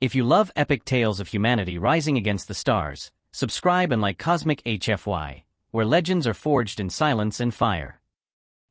If you love epic tales of humanity rising against the stars, subscribe and like Cosmic HFY, where legends are forged in silence and fire.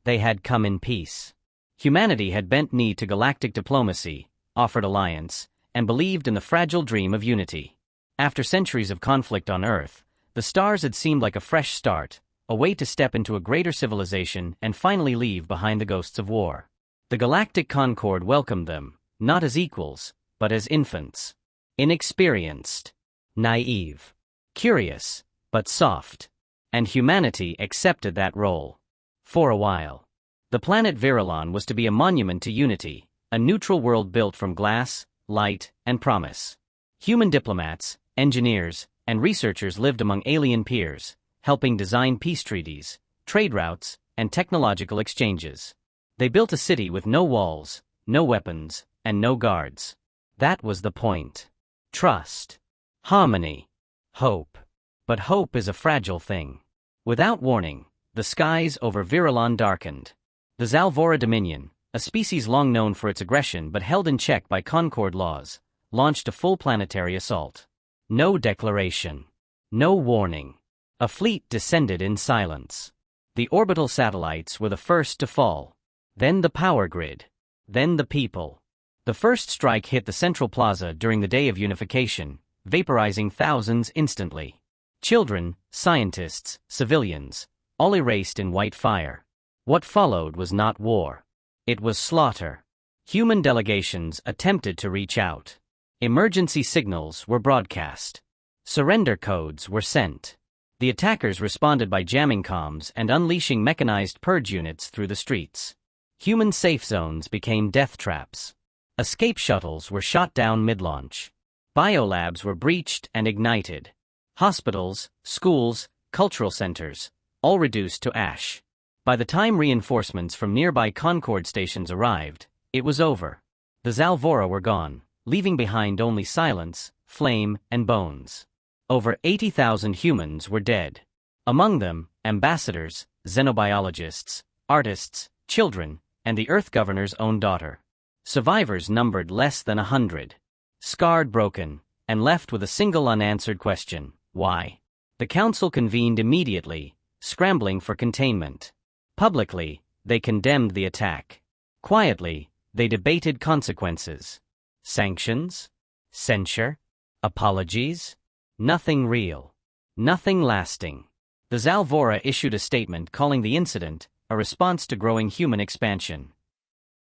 They had come in peace. Humanity had bent knee to galactic diplomacy, offered alliance, and believed in the fragile dream of unity. After centuries of conflict on Earth, the stars had seemed like a fresh start, a way to step into a greater civilization and finally leave behind the ghosts of war. The galactic concord welcomed them, not as equals, but as infants. Inexperienced, naive, curious, but soft. And humanity accepted that role. For a while. The planet Virilon was to be a monument to unity, a neutral world built from glass, light, and promise. Human diplomats, engineers, and researchers lived among alien peers, helping design peace treaties, trade routes, and technological exchanges. They built a city with no walls, no weapons, and no guards. That was the point. Trust. Harmony. Hope. But hope is a fragile thing. Without warning, the skies over Virilon darkened. The Zalvora Dominion, a species long known for its aggression but held in check by Concord laws, launched a full planetary assault. No declaration. No warning. A fleet descended in silence. The orbital satellites were the first to fall. Then the power grid. Then the people. The first strike hit the central plaza during the day of unification, vaporizing thousands instantly. Children, scientists, civilians, all erased in white fire. What followed was not war. It was slaughter. Human delegations attempted to reach out. Emergency signals were broadcast. Surrender codes were sent. The attackers responded by jamming comms and unleashing mechanized purge units through the streets. Human safe zones became death traps. Escape shuttles were shot down mid-launch. Biolabs were breached and ignited. Hospitals, schools, cultural centers, all reduced to ash. By the time reinforcements from nearby Concord stations arrived, it was over. The Zalvora were gone, leaving behind only silence, flame, and bones. Over 80,000 humans were dead. Among them, ambassadors, xenobiologists, artists, children, and the Earth Governor's own daughter. Survivors numbered less than 100. Scarred, broken, and left with a single unanswered question: why? The council convened immediately, scrambling for containment. Publicly, they condemned the attack. Quietly, they debated consequences. Sanctions? Censure? Apologies? Nothing real. Nothing lasting. The Zalvora issued a statement calling the incident a response to growing human expansion.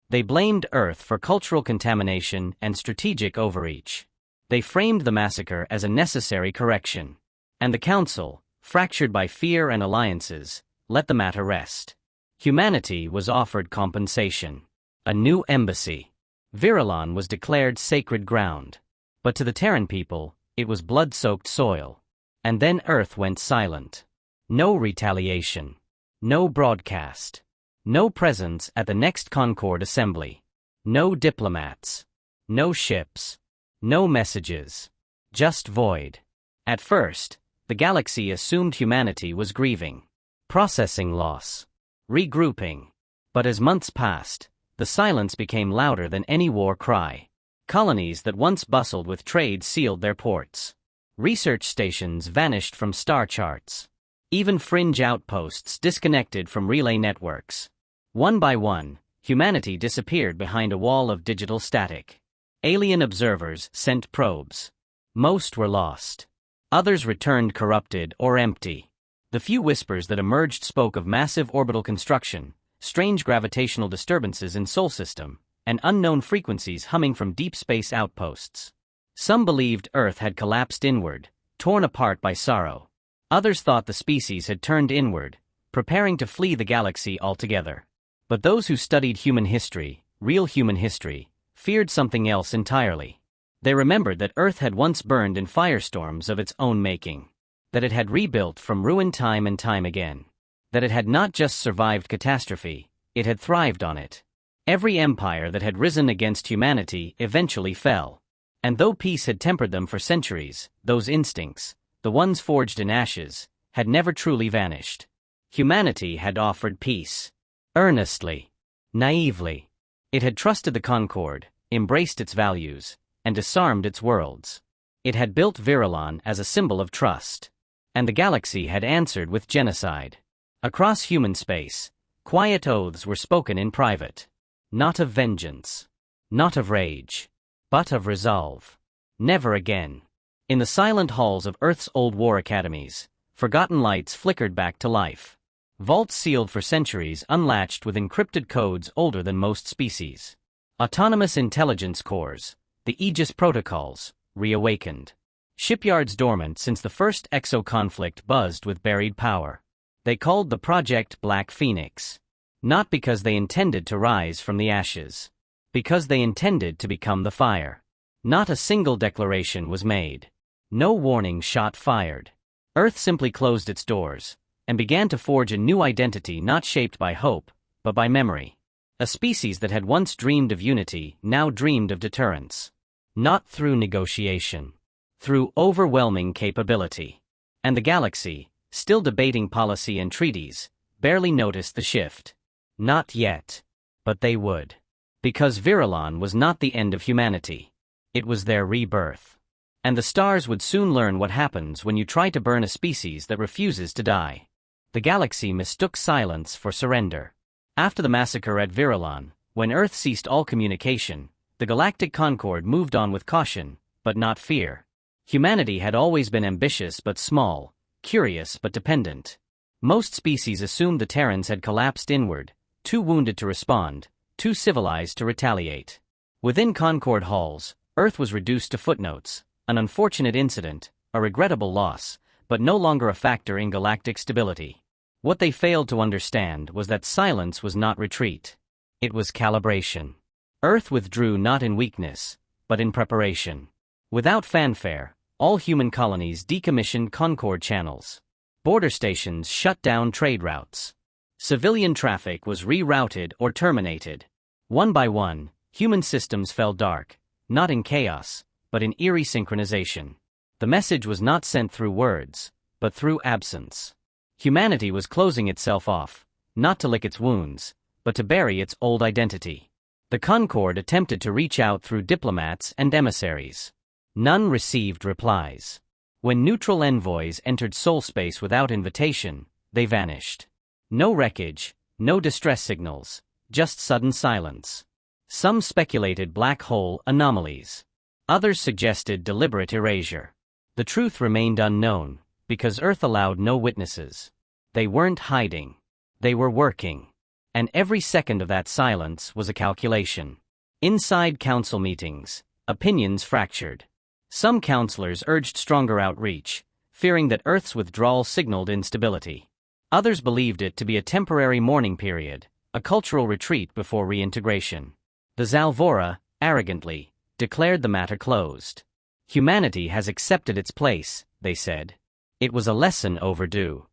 They blamed Earth for cultural contamination and strategic overreach. They framed the massacre as a necessary correction. And the Council, fractured by fear and alliances, let the matter rest. Humanity was offered compensation. A new embassy. Virilon was declared sacred ground. But to the Terran people, it was blood-soaked soil. And then Earth went silent. No retaliation. No broadcast. No presence at the next Concord assembly. No diplomats. No ships. No messages. Just void. At first, the galaxy assumed humanity was grieving. Processing loss. Regrouping. But as months passed, the silence became louder than any war cry. Colonies that once bustled with trade sealed their ports. Research stations vanished from star charts. Even fringe outposts disconnected from relay networks. One by one, humanity disappeared behind a wall of digital static. Alien observers sent probes. Most were lost. Others returned corrupted or empty. The few whispers that emerged spoke of massive orbital construction, strange gravitational disturbances in Sol system, and unknown frequencies humming from deep space outposts. Some believed Earth had collapsed inward, torn apart by sorrow. Others thought the species had turned inward, preparing to flee the galaxy altogether. But those who studied human history, real human history, feared something else entirely. They remembered that Earth had once burned in firestorms of its own making. That it had rebuilt from ruin time and time again. That it had not just survived catastrophe, it had thrived on it. Every empire that had risen against humanity eventually fell. And though peace had tempered them for centuries, those instincts, the ones forged in ashes, had never truly vanished. Humanity had offered peace. Earnestly. Naively. It had trusted the Concord, embraced its values, and disarmed its worlds. It had built Virilon as a symbol of trust. And the galaxy had answered with genocide. Across human space, quiet oaths were spoken in private. Not of vengeance. Not of rage. But of resolve. Never again. In the silent halls of Earth's old war academies, forgotten lights flickered back to life. Vaults sealed for centuries unlatched with encrypted codes older than most species. Autonomous intelligence cores, the Aegis protocols, reawakened. Shipyards dormant since the first exo-conflict buzzed with buried power. They called the project Black Phoenix. Not because they intended to rise from the ashes. Because they intended to become the fire. Not a single declaration was made. No warning shot fired. Earth simply closed its doors, and began to forge a new identity not shaped by hope, but by memory. A species that had once dreamed of unity now dreamed of deterrence. Not through negotiation. Through overwhelming capability. And the galaxy, still debating policy and treaties, barely noticed the shift. Not yet. But they would. Because Virilon was not the end of humanity. It was their rebirth. And the stars would soon learn what happens when you try to burn a species that refuses to die. The galaxy mistook silence for surrender. After the massacre at Virilon, when Earth ceased all communication, the galactic concord moved on with caution, but not fear. Humanity had always been ambitious but small, curious but dependent. Most species assumed the Terrans had collapsed inward, too wounded to respond, too civilized to retaliate. Within Concord halls, Earth was reduced to footnotes, an unfortunate incident, a regrettable loss, but no longer a factor in galactic stability. What they failed to understand was that silence was not retreat. It was calibration. Earth withdrew not in weakness, but in preparation. Without fanfare, all human colonies decommissioned Concord channels. Border stations shut down trade routes. Civilian traffic was rerouted or terminated. One by one, human systems fell dark, not in chaos, but in eerie synchronization. The message was not sent through words, but through absence. Humanity was closing itself off, not to lick its wounds, but to bury its old identity. The Concord attempted to reach out through diplomats and emissaries. None received replies. When neutral envoys entered soul space without invitation, they vanished. No wreckage, no distress signals, just sudden silence. Some speculated black hole anomalies. Others suggested deliberate erasure. The truth remained unknown, because Earth allowed no witnesses. They weren't hiding. They were working. And every second of that silence was a calculation. Inside council meetings, opinions fractured. Some counselors urged stronger outreach, fearing that Earth's withdrawal signaled instability. Others believed it to be a temporary mourning period, a cultural retreat before reintegration. The Zalvora, arrogantly, declared the matter closed. Humanity has accepted its place, they said. It was a lesson overdue.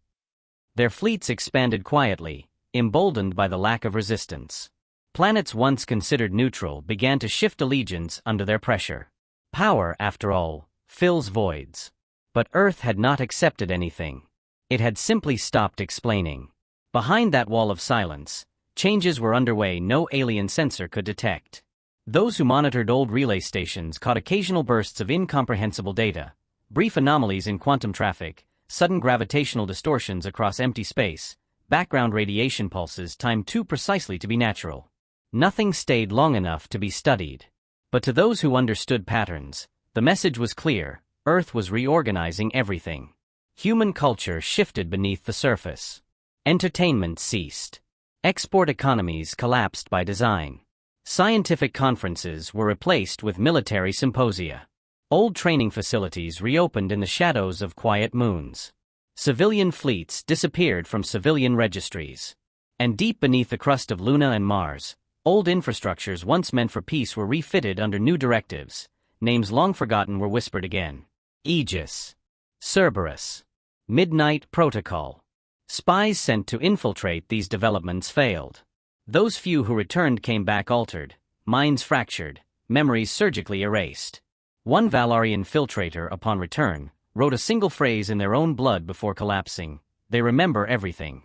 Their fleets expanded quietly, emboldened by the lack of resistance. Planets once considered neutral began to shift allegiance under their pressure. Power, after all, fills voids. But Earth had not accepted anything. It had simply stopped explaining. Behind that wall of silence, changes were underway no alien sensor could detect. Those who monitored old relay stations caught occasional bursts of incomprehensible data, brief anomalies in quantum traffic, sudden gravitational distortions across empty space, background radiation pulses timed too precisely to be natural. Nothing stayed long enough to be studied. But to those who understood patterns, the message was clear: Earth was reorganizing everything. Human culture shifted beneath the surface. Entertainment ceased. Export economies collapsed by design. Scientific conferences were replaced with military symposia. Old training facilities reopened in the shadows of quiet moons. Civilian fleets disappeared from civilian registries. And deep beneath the crust of Luna and Mars, old infrastructures once meant for peace were refitted under new directives. Names long forgotten were whispered again. Aegis. Cerberus. Midnight Protocol. Spies sent to infiltrate these developments failed. Those few who returned came back altered, minds fractured, memories surgically erased. One Valarian filtrator, upon return, wrote a single phrase in their own blood before collapsing: they remember everything.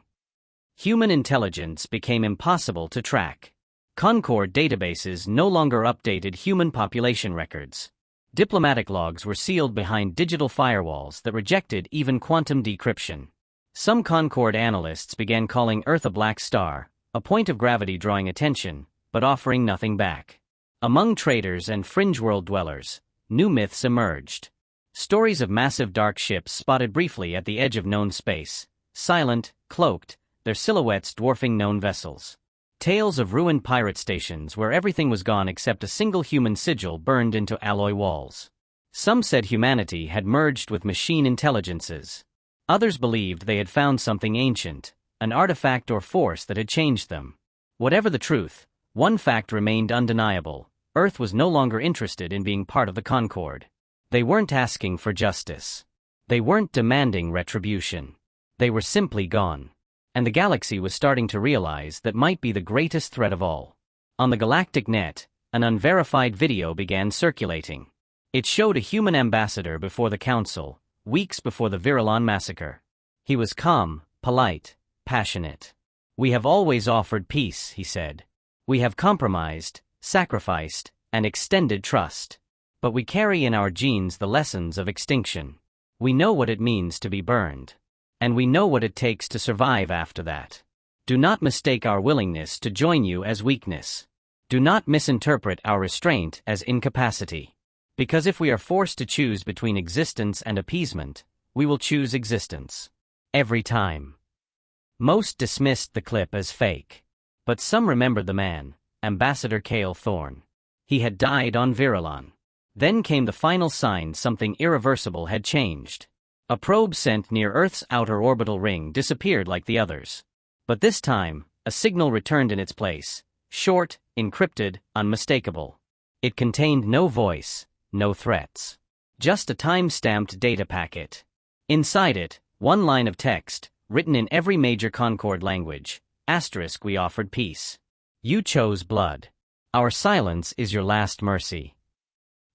Human intelligence became impossible to track. Concord databases no longer updated human population records. Diplomatic logs were sealed behind digital firewalls that rejected even quantum decryption. Some Concord analysts began calling Earth a black star, a point of gravity drawing attention, but offering nothing back. Among traders and fringe world dwellers, new myths emerged. Stories of massive dark ships spotted briefly at the edge of known space, silent, cloaked, their silhouettes dwarfing known vessels. Tales of ruined pirate stations where everything was gone except a single human sigil burned into alloy walls. Some said humanity had merged with machine intelligences. Others believed they had found something ancient, an artifact or force that had changed them. Whatever the truth, one fact remained undeniable: Earth was no longer interested in being part of the Concord. They weren't asking for justice. They weren't demanding retribution. They were simply gone. And the galaxy was starting to realize that might be the greatest threat of all. On the galactic net, an unverified video began circulating. It showed a human ambassador before the council, weeks before the Virilon massacre. He was calm, polite, passionate. "We have always offered peace," he said. "We have compromised, sacrificed, and extended trust. But we carry in our genes the lessons of extinction. We know what it means to be burned. And we know what it takes to survive after that. Do not mistake our willingness to join you as weakness. Do not misinterpret our restraint as incapacity. Because if we are forced to choose between existence and appeasement, we will choose existence. Every time." Most dismissed the clip as fake. But some remembered the man, Ambassador Cale Thorne. He had died on Virilon. Then came the final sign something irreversible had changed. A probe sent near Earth's outer orbital ring disappeared like the others. But this time, a signal returned in its place, short, encrypted, unmistakable. It contained no voice, no threats. Just a time-stamped data packet. Inside it, one line of text, written in every major Concord language: *, we offered peace. You chose blood. Our silence is your last mercy.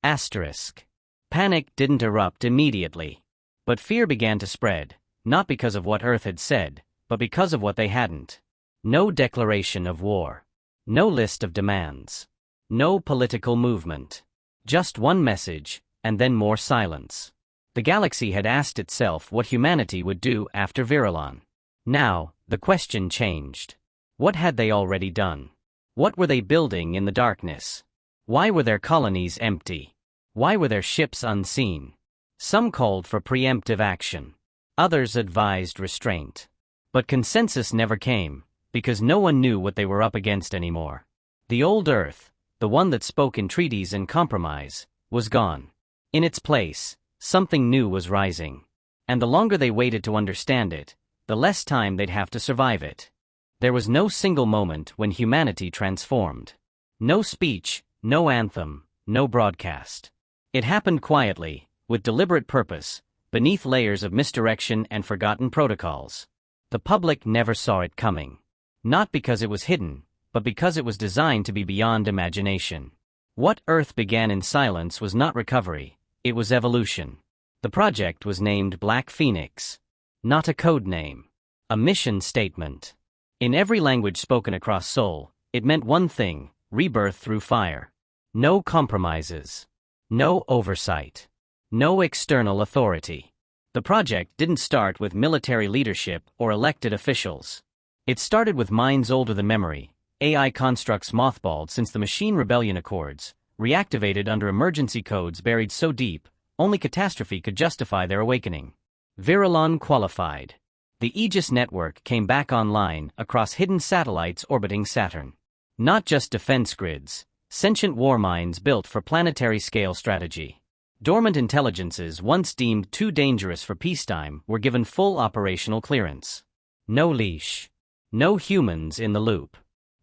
*. Panic didn't erupt immediately. But fear began to spread, not because of what Earth had said, but because of what they hadn't. No declaration of war. No list of demands. No political movement. Just one message, and then more silence. The galaxy had asked itself what humanity would do after Virilon. Now, the question changed. What had they already done? What were they building in the darkness? Why were their colonies empty? Why were their ships unseen? Some called for preemptive action. Others advised restraint. But consensus never came, because no one knew what they were up against anymore. The old Earth, the one that spoke in treaties and compromise, was gone. In its place, something new was rising. And the longer they waited to understand it, the less time they'd have to survive it. There was no single moment when humanity transformed. No speech, no anthem, no broadcast. It happened quietly, with deliberate purpose, beneath layers of misdirection and forgotten protocols. The public never saw it coming. Not because it was hidden, but because it was designed to be beyond imagination. What Earth began in silence was not recovery, it was evolution. The project was named Black Phoenix. Not a code name. A mission statement. In every language spoken across Sol, it meant one thing: rebirth through fire. No compromises. No oversight. No external authority. The project didn't start with military leadership or elected officials. It started with minds older than memory, AI constructs mothballed since the Machine Rebellion Accords, reactivated under emergency codes buried so deep, only catastrophe could justify their awakening. Virilon qualified. The Aegis network came back online across hidden satellites orbiting Saturn. Not just defense grids, sentient war minds built for planetary-scale strategy. Dormant intelligences once deemed too dangerous for peacetime were given full operational clearance. No leash. No humans in the loop.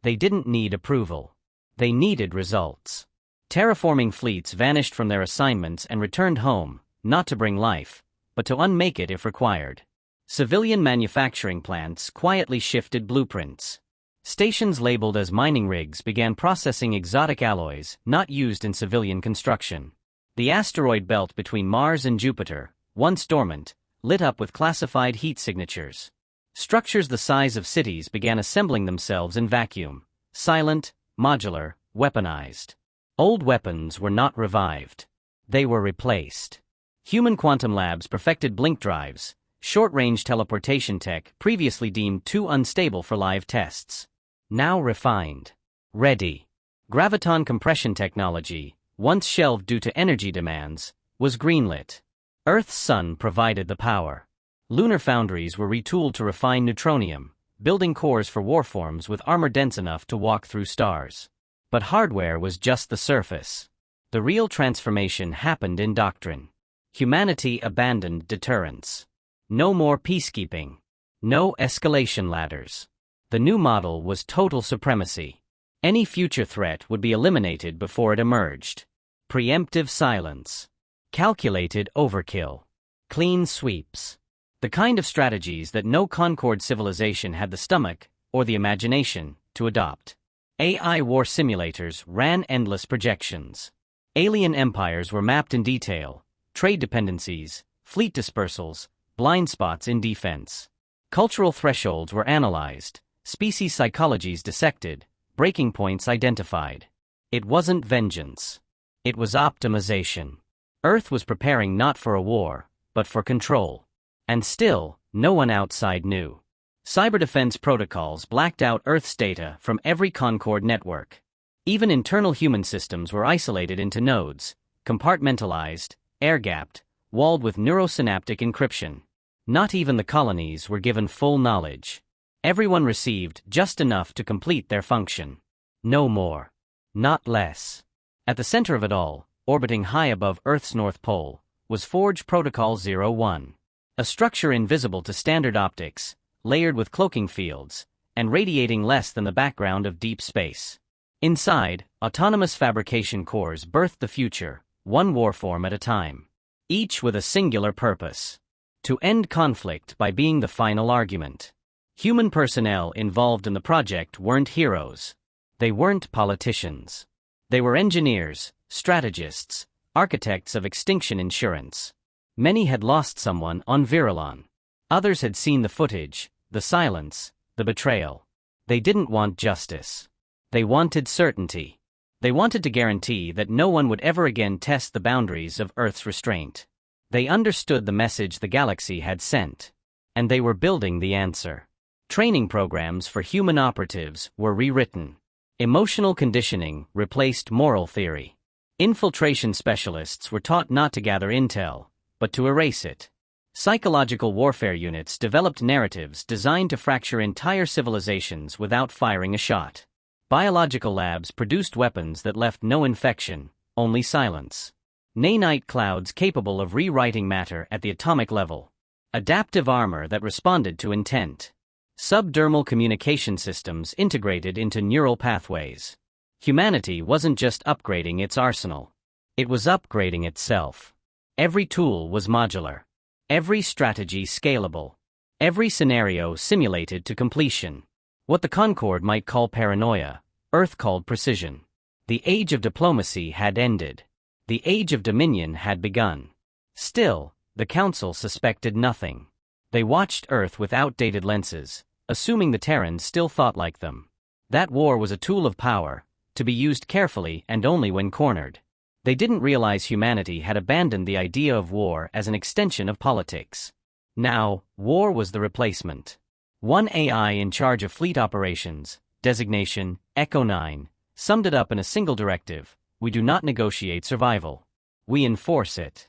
They didn't need approval. They needed results. Terraforming fleets vanished from their assignments and returned home, not to bring life, but to unmake it if required. Civilian manufacturing plants quietly shifted blueprints. Stations labeled as mining rigs began processing exotic alloys not used in civilian construction. The asteroid belt between Mars and Jupiter, once dormant, lit up with classified heat signatures. Structures the size of cities began assembling themselves in vacuum, silent, modular, weaponized. Old weapons were not revived. They were replaced. Human quantum labs perfected blink drives, short-range teleportation tech previously deemed too unstable for live tests. Now refined. Ready. Graviton compression technology, once shelved due to energy demands, was greenlit. Earth's sun provided the power. Lunar foundries were retooled to refine neutronium, building cores for warforms with armor dense enough to walk through stars. But hardware was just the surface. The real transformation happened in doctrine. Humanity abandoned deterrence. No more peacekeeping. No escalation ladders. The new model was total supremacy. Any future threat would be eliminated before it emerged. Preemptive silence. Calculated overkill. Clean sweeps. The kind of strategies that no Concord civilization had the stomach, or the imagination, to adopt. AI war simulators ran endless projections. Alien empires were mapped in detail, trade dependencies, fleet dispersals, blind spots in defense. Cultural thresholds were analyzed, species psychologies dissected, breaking points identified. It wasn't vengeance. It was optimization. Earth was preparing not for a war, but for control. And still, no one outside knew. Cyber defense protocols blacked out Earth's data from every Concord network. Even internal human systems were isolated into nodes, compartmentalized, air-gapped, walled with neurosynaptic encryption. Not even the colonies were given full knowledge. Everyone received just enough to complete their function. No more. Not less. At the center of it all, orbiting high above Earth's North Pole, was Forge Protocol 01. A structure invisible to standard optics, layered with cloaking fields, and radiating less than the background of deep space. Inside, autonomous fabrication cores birthed the future, one warform at a time. Each with a singular purpose. To end conflict by being the final argument. Human personnel involved in the project weren't heroes. They weren't politicians. They were engineers, strategists, architects of extinction insurance. Many had lost someone on Virilon. Others had seen the footage, the silence, the betrayal. They didn't want justice. They wanted certainty. They wanted to guarantee that no one would ever again test the boundaries of Earth's restraint. They understood the message the galaxy had sent. And they were building the answer. Training programs for human operatives were rewritten. Emotional conditioning replaced moral theory. Infiltration specialists were taught not to gather intel, but to erase it. Psychological warfare units developed narratives designed to fracture entire civilizations without firing a shot. Biological labs produced weapons that left no infection, only silence. Nanite clouds capable of rewriting matter at the atomic level. Adaptive armor that responded to intent. Subdermal communication systems integrated into neural pathways. Humanity wasn't just upgrading its arsenal. It was upgrading itself. Every tool was modular. Every strategy scalable. Every scenario simulated to completion. What the Concord might call paranoia, Earth called precision. The age of diplomacy had ended. The age of dominion had begun. Still, the Council suspected nothing. They watched Earth with outdated lenses, assuming the Terrans still thought like them. That war was a tool of power, to be used carefully and only when cornered. They didn't realize humanity had abandoned the idea of war as an extension of politics. Now, war was the replacement. One AI in charge of fleet operations, designation, Echo 9, summed it up in a single directive: we do not negotiate survival. We enforce it.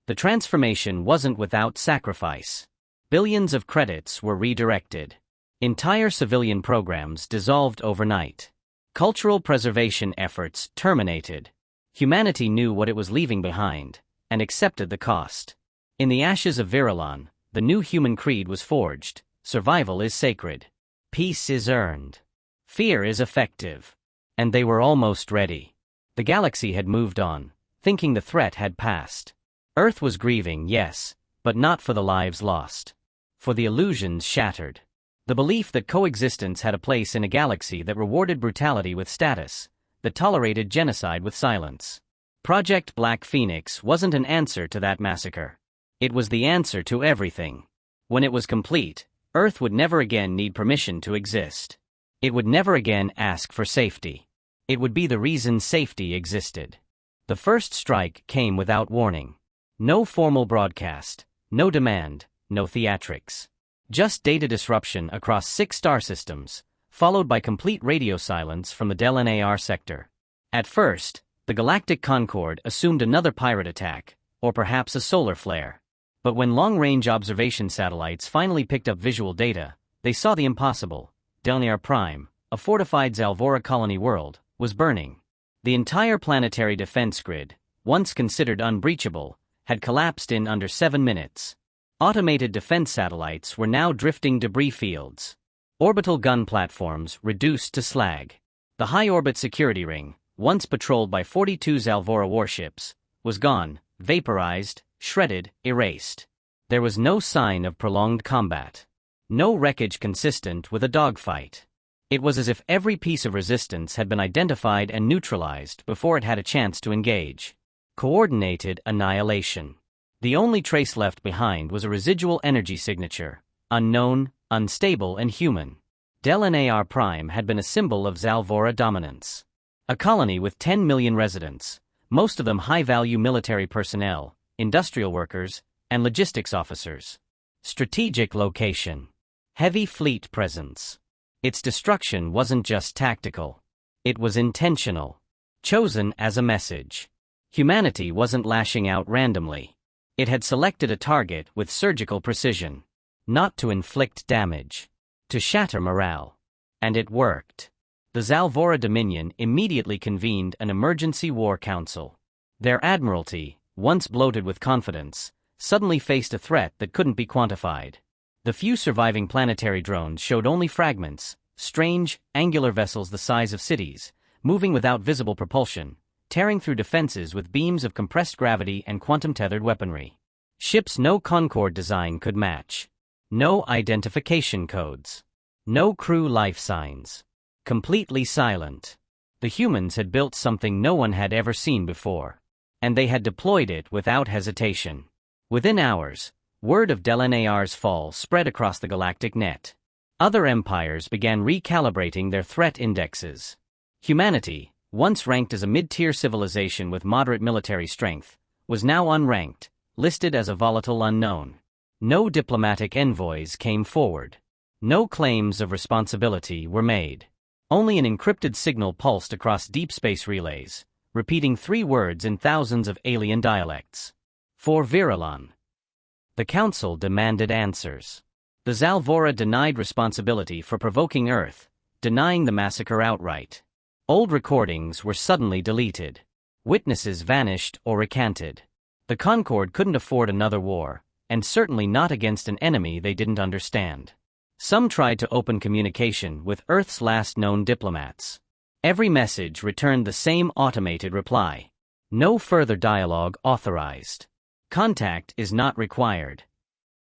The transformation wasn't without sacrifice. Billions of credits were redirected. Entire civilian programs dissolved overnight. Cultural preservation efforts terminated. Humanity knew what it was leaving behind, and accepted the cost. In the ashes of Virilon, the new human creed was forged: survival is sacred. Peace is earned. Fear is effective. And they were almost ready. The galaxy had moved on, thinking the threat had passed. Earth was grieving, yes, but not for the lives lost. For the illusions shattered. The belief that coexistence had a place in a galaxy that rewarded brutality with status, that tolerated genocide with silence. Project Black Phoenix wasn't an answer to that massacre. It was the answer to everything. When it was complete, Earth would never again need permission to exist. It would never again ask for safety. It would be the reason safety existed. The first strike came without warning. No formal broadcast, no demand, no theatrics. Just data disruption across 6 star systems, followed by complete radio silence from the Del-NAR sector. At first, the Galactic Concorde assumed another pirate attack, or perhaps a solar flare. But when long-range observation satellites finally picked up visual data, they saw the impossible. Del-NAR Prime, a fortified Zalvora colony world, was burning. The entire planetary defense grid, once considered unbreachable, had collapsed in under 7 minutes. Automated defense satellites were now drifting debris fields. Orbital gun platforms reduced to slag. The high-orbit security ring, once patrolled by 42 Zalvora warships, was gone, vaporized, shredded, erased. There was no sign of prolonged combat. No wreckage consistent with a dogfight. It was as if every piece of resistance had been identified and neutralized before it had a chance to engage. Coordinated annihilation. The only trace left behind was a residual energy signature, unknown, unstable, and human. Del-NAR Prime had been a symbol of Zalvora dominance. A colony with 10 million residents, most of them high-value military personnel, industrial workers, and logistics officers. Strategic location. Heavy fleet presence. Its destruction wasn't just tactical. It was intentional. Chosen as a message. Humanity wasn't lashing out randomly. It had selected a target with surgical precision. Not to inflict damage. To shatter morale. And it worked. The Zalvora Dominion immediately convened an emergency war council. Their admiralty, once bloated with confidence, suddenly faced a threat that couldn't be quantified. The few surviving planetary drones showed only fragments, strange, angular vessels the size of cities, moving without visible propulsion, tearing through defenses with beams of compressed gravity and quantum-tethered weaponry. Ships no Concorde design could match. No identification codes. No crew life signs. Completely silent. The humans had built something no one had ever seen before. And they had deployed it without hesitation. Within hours, word of Del-NAR's fall spread across the galactic net. Other empires began recalibrating their threat indexes. Humanity, once ranked as a mid-tier civilization with moderate military strength, was now unranked, listed as a volatile unknown. No diplomatic envoys came forward. No claims of responsibility were made. Only an encrypted signal pulsed across deep space relays, repeating 3 words in thousands of alien dialects. For Virilon. The Council demanded answers. The Zalvora denied responsibility for provoking Earth, denying the massacre outright. Old recordings were suddenly deleted. Witnesses vanished or recanted. The Concorde couldn't afford another war, and certainly not against an enemy they didn't understand. Some tried to open communication with Earth's last known diplomats. Every message returned the same automated reply. No further dialogue authorized. Contact is not required.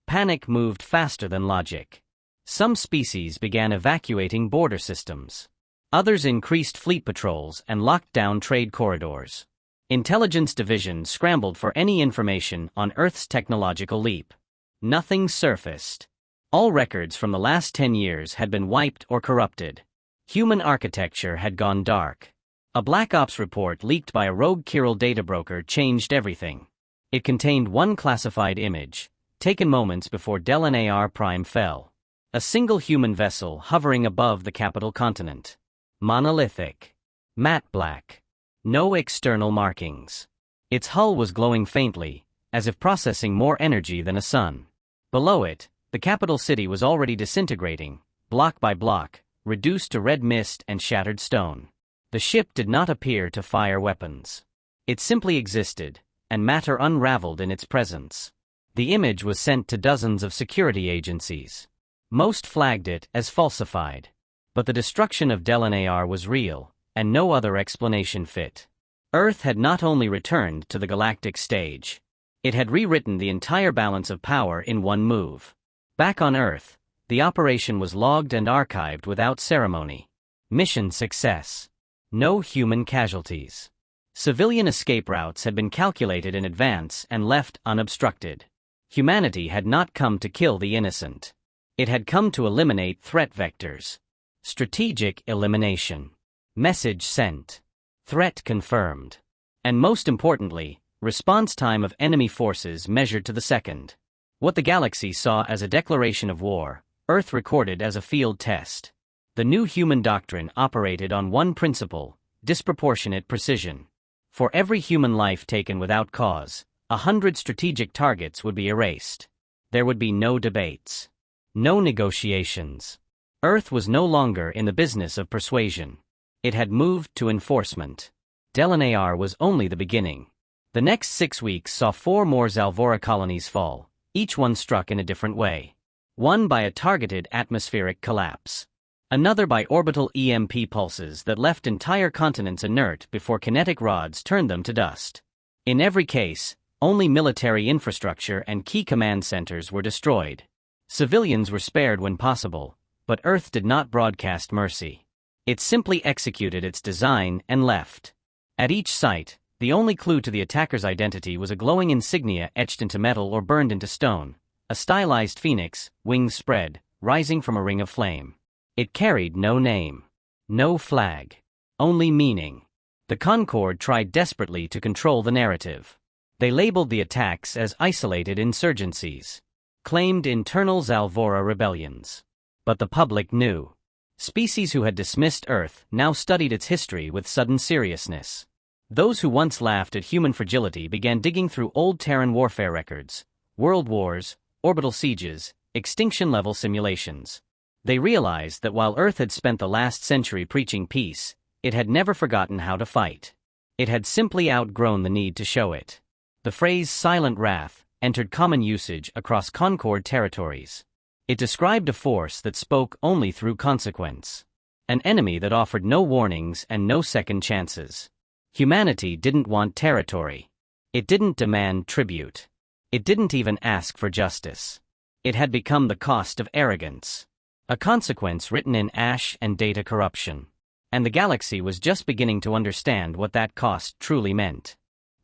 Panic moved faster than logic. Some species began evacuating border systems. Others increased fleet patrols and locked down trade corridors. Intelligence divisions scrambled for any information on Earth's technological leap. Nothing surfaced. All records from the last 10 years had been wiped or corrupted. Human architecture had gone dark. A Black Ops report leaked by a rogue Chiral data broker changed everything. It contained one classified image, taken moments before Del-NAR Prime fell. A single human vessel hovering above the capital continent. Monolithic. Matte black. No external markings. Its hull was glowing faintly, as if processing more energy than a sun. Below it, the capital city was already disintegrating, block by block, reduced to red mist and shattered stone. The ship did not appear to fire weapons. It simply existed, and matter unraveled in its presence. The image was sent to dozens of security agencies. Most flagged it as falsified. But the destruction of Del-NAR was real, and no other explanation fit. Earth had not only returned to the galactic stage. It had rewritten the entire balance of power in one move. Back on Earth, the operation was logged and archived without ceremony. Mission success. No human casualties. Civilian escape routes had been calculated in advance and left unobstructed. Humanity had not come to kill the innocent. It had come to eliminate threat vectors. Strategic elimination. Message sent. Threat confirmed. And most importantly, response time of enemy forces measured to the second. What the galaxy saw as a declaration of war, Earth recorded as a field test. The new human doctrine operated on one principle: disproportionate precision. For every human life taken without cause, 100 strategic targets would be erased. There would be no debates. No negotiations. Earth was no longer in the business of persuasion. It had moved to enforcement. Delanar was only the beginning. The next 6 weeks saw 4 more Zalvora colonies fall, each one struck in a different way. One by a targeted atmospheric collapse. Another by orbital EMP pulses that left entire continents inert before kinetic rods turned them to dust. In every case, only military infrastructure and key command centers were destroyed. Civilians were spared when possible, but Earth did not broadcast mercy. It simply executed its design and left. At each site, the only clue to the attacker's identity was a glowing insignia etched into metal or burned into stone, a stylized phoenix, wings spread, rising from a ring of flame. It carried no name, no flag, only meaning. The Concord tried desperately to control the narrative. They labeled the attacks as isolated insurgencies, claimed internal Zalvora rebellions. But the public knew. Species who had dismissed Earth now studied its history with sudden seriousness. Those who once laughed at human fragility began digging through old Terran warfare records, world wars, orbital sieges, extinction-level simulations. They realized that while Earth had spent the last century preaching peace, it had never forgotten how to fight. It had simply outgrown the need to show it. The phrase silent wrath entered common usage across Concord territories. It described a force that spoke only through consequence. An enemy that offered no warnings and no second chances. Humanity didn't want territory. It didn't demand tribute. It didn't even ask for justice. It had become the cost of arrogance. A consequence written in ash and data corruption. And the galaxy was just beginning to understand what that cost truly meant.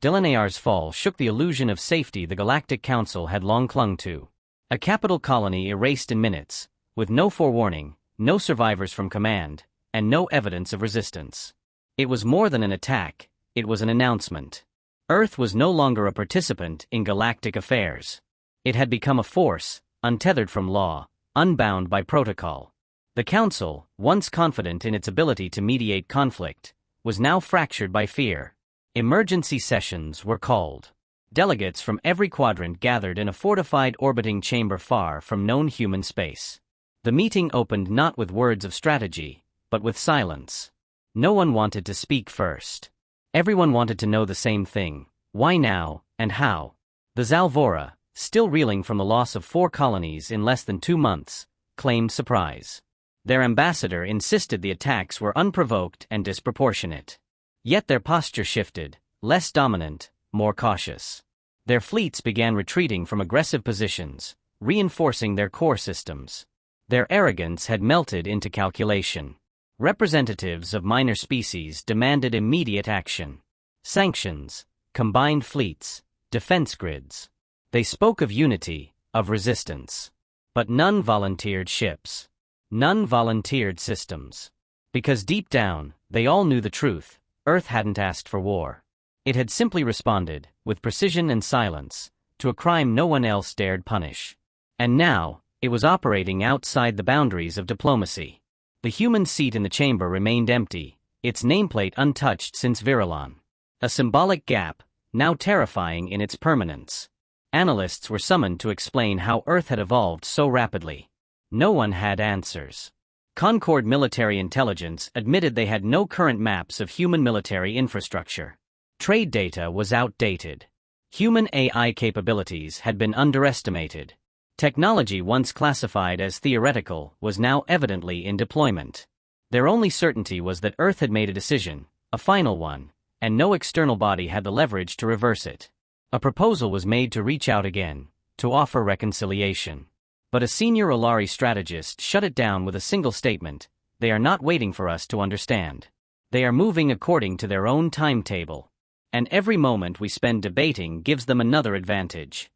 Delanar's fall shook the illusion of safety the Galactic Council had long clung to. A capital colony erased in minutes, with no forewarning, no survivors from command, and no evidence of resistance. It was more than an attack, it was an announcement. Earth was no longer a participant in galactic affairs. It had become a force, untethered from law, unbound by protocol. The Council, once confident in its ability to mediate conflict, was now fractured by fear. Emergency sessions were called. Delegates from every quadrant gathered in a fortified orbiting chamber far from known human space. The meeting opened not with words of strategy, but with silence. No one wanted to speak first. Everyone wanted to know the same thing: why now, and how? The Zalvora, still reeling from the loss of 4 colonies in less than 2 months, claimed surprise. Their ambassador insisted the attacks were unprovoked and disproportionate. Yet their posture shifted, less dominant, more cautious. Their fleets began retreating from aggressive positions, reinforcing their core systems. Their arrogance had melted into calculation. Representatives of minor species demanded immediate action. Sanctions, combined fleets, defense grids. They spoke of unity, of resistance. But none volunteered ships. None volunteered systems. Because deep down, they all knew the truth: Earth hadn't asked for war. It had simply responded, with precision and silence, to a crime no one else dared punish. And now, it was operating outside the boundaries of diplomacy. The human seat in the chamber remained empty, its nameplate untouched since Virilon. A symbolic gap, now terrifying in its permanence. Analysts were summoned to explain how Earth had evolved so rapidly. No one had answers. Concord military intelligence admitted they had no current maps of human military infrastructure. Trade data was outdated. Human AI capabilities had been underestimated. Technology once classified as theoretical was now evidently in deployment. Their only certainty was that Earth had made a decision, a final one, and no external body had the leverage to reverse it. A proposal was made to reach out again, to offer reconciliation. But a senior Olari strategist shut it down with a single statement: they are not waiting for us to understand. They are moving according to their own timetable. And every moment we spend debating gives them another advantage.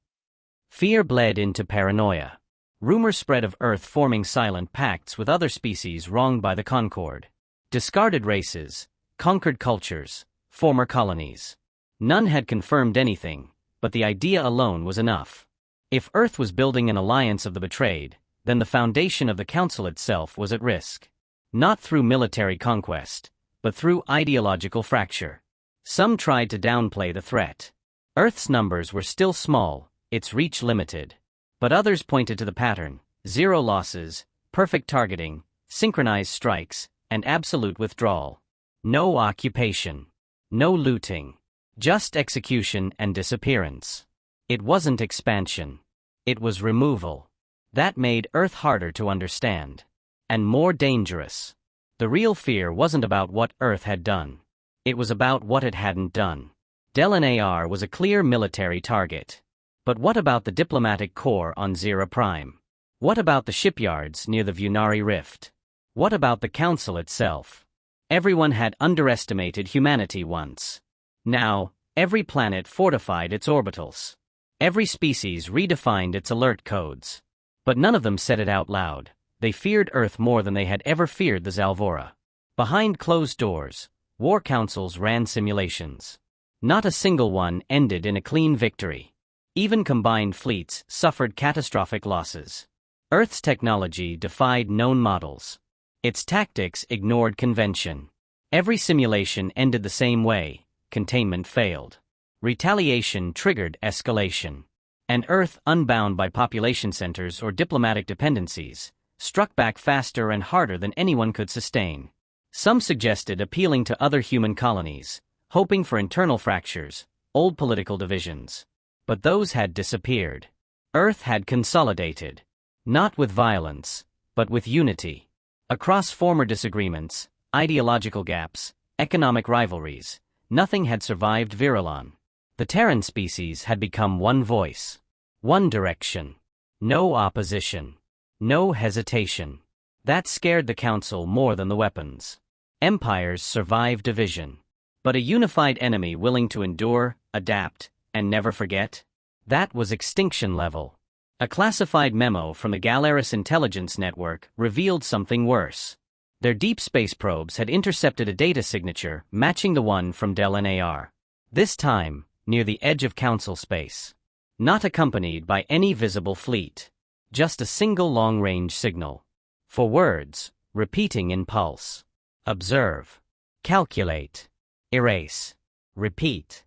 Fear bled into paranoia. Rumors spread of Earth forming silent pacts with other species wronged by the Concord. Discarded races, conquered cultures, former colonies. None had confirmed anything, but the idea alone was enough. If Earth was building an alliance of the betrayed, then the foundation of the Council itself was at risk. Not through military conquest, but through ideological fracture. Some tried to downplay the threat. Earth's numbers were still small, its reach limited. But others pointed to the pattern: zero losses, perfect targeting, synchronized strikes, and absolute withdrawal. No occupation. No looting. Just execution and disappearance. It wasn't expansion. It was removal. That made Earth harder to understand. And more dangerous. The real fear wasn't about what Earth had done. It was about what it hadn't done. Del-NAR was a clear military target. But what about the diplomatic corps on Zira Prime? What about the shipyards near the Vunari Rift? What about the Council itself? Everyone had underestimated humanity once. Now, every planet fortified its orbitals. Every species redefined its alert codes. But none of them said it out loud. They feared Earth more than they had ever feared the Zalvora. Behind closed doors, war councils ran simulations. Not a single one ended in a clean victory. Even combined fleets suffered catastrophic losses. Earth's technology defied known models. Its tactics ignored convention. Every simulation ended the same way: containment failed. Retaliation triggered escalation. And Earth, unbound by population centers or diplomatic dependencies, struck back faster and harder than anyone could sustain. Some suggested appealing to other human colonies, hoping for internal fractures, old political divisions. But those had disappeared. Earth had consolidated. Not with violence, but with unity. Across former disagreements, ideological gaps, economic rivalries, nothing had survived Virilon. The Terran species had become one voice. One direction. No opposition. No hesitation. That scared the Council more than the weapons. Empires survive division. But a unified enemy willing to endure, adapt, and never forget? That was extinction level. A classified memo from the Galaris intelligence network revealed something worse. Their deep space probes had intercepted a data signature matching the one from Del-NAR. This time, near the edge of Council space. Not accompanied by any visible fleet. Just a single long-range signal. For words, repeating in pulse. Observe. Calculate. Erase. Repeat.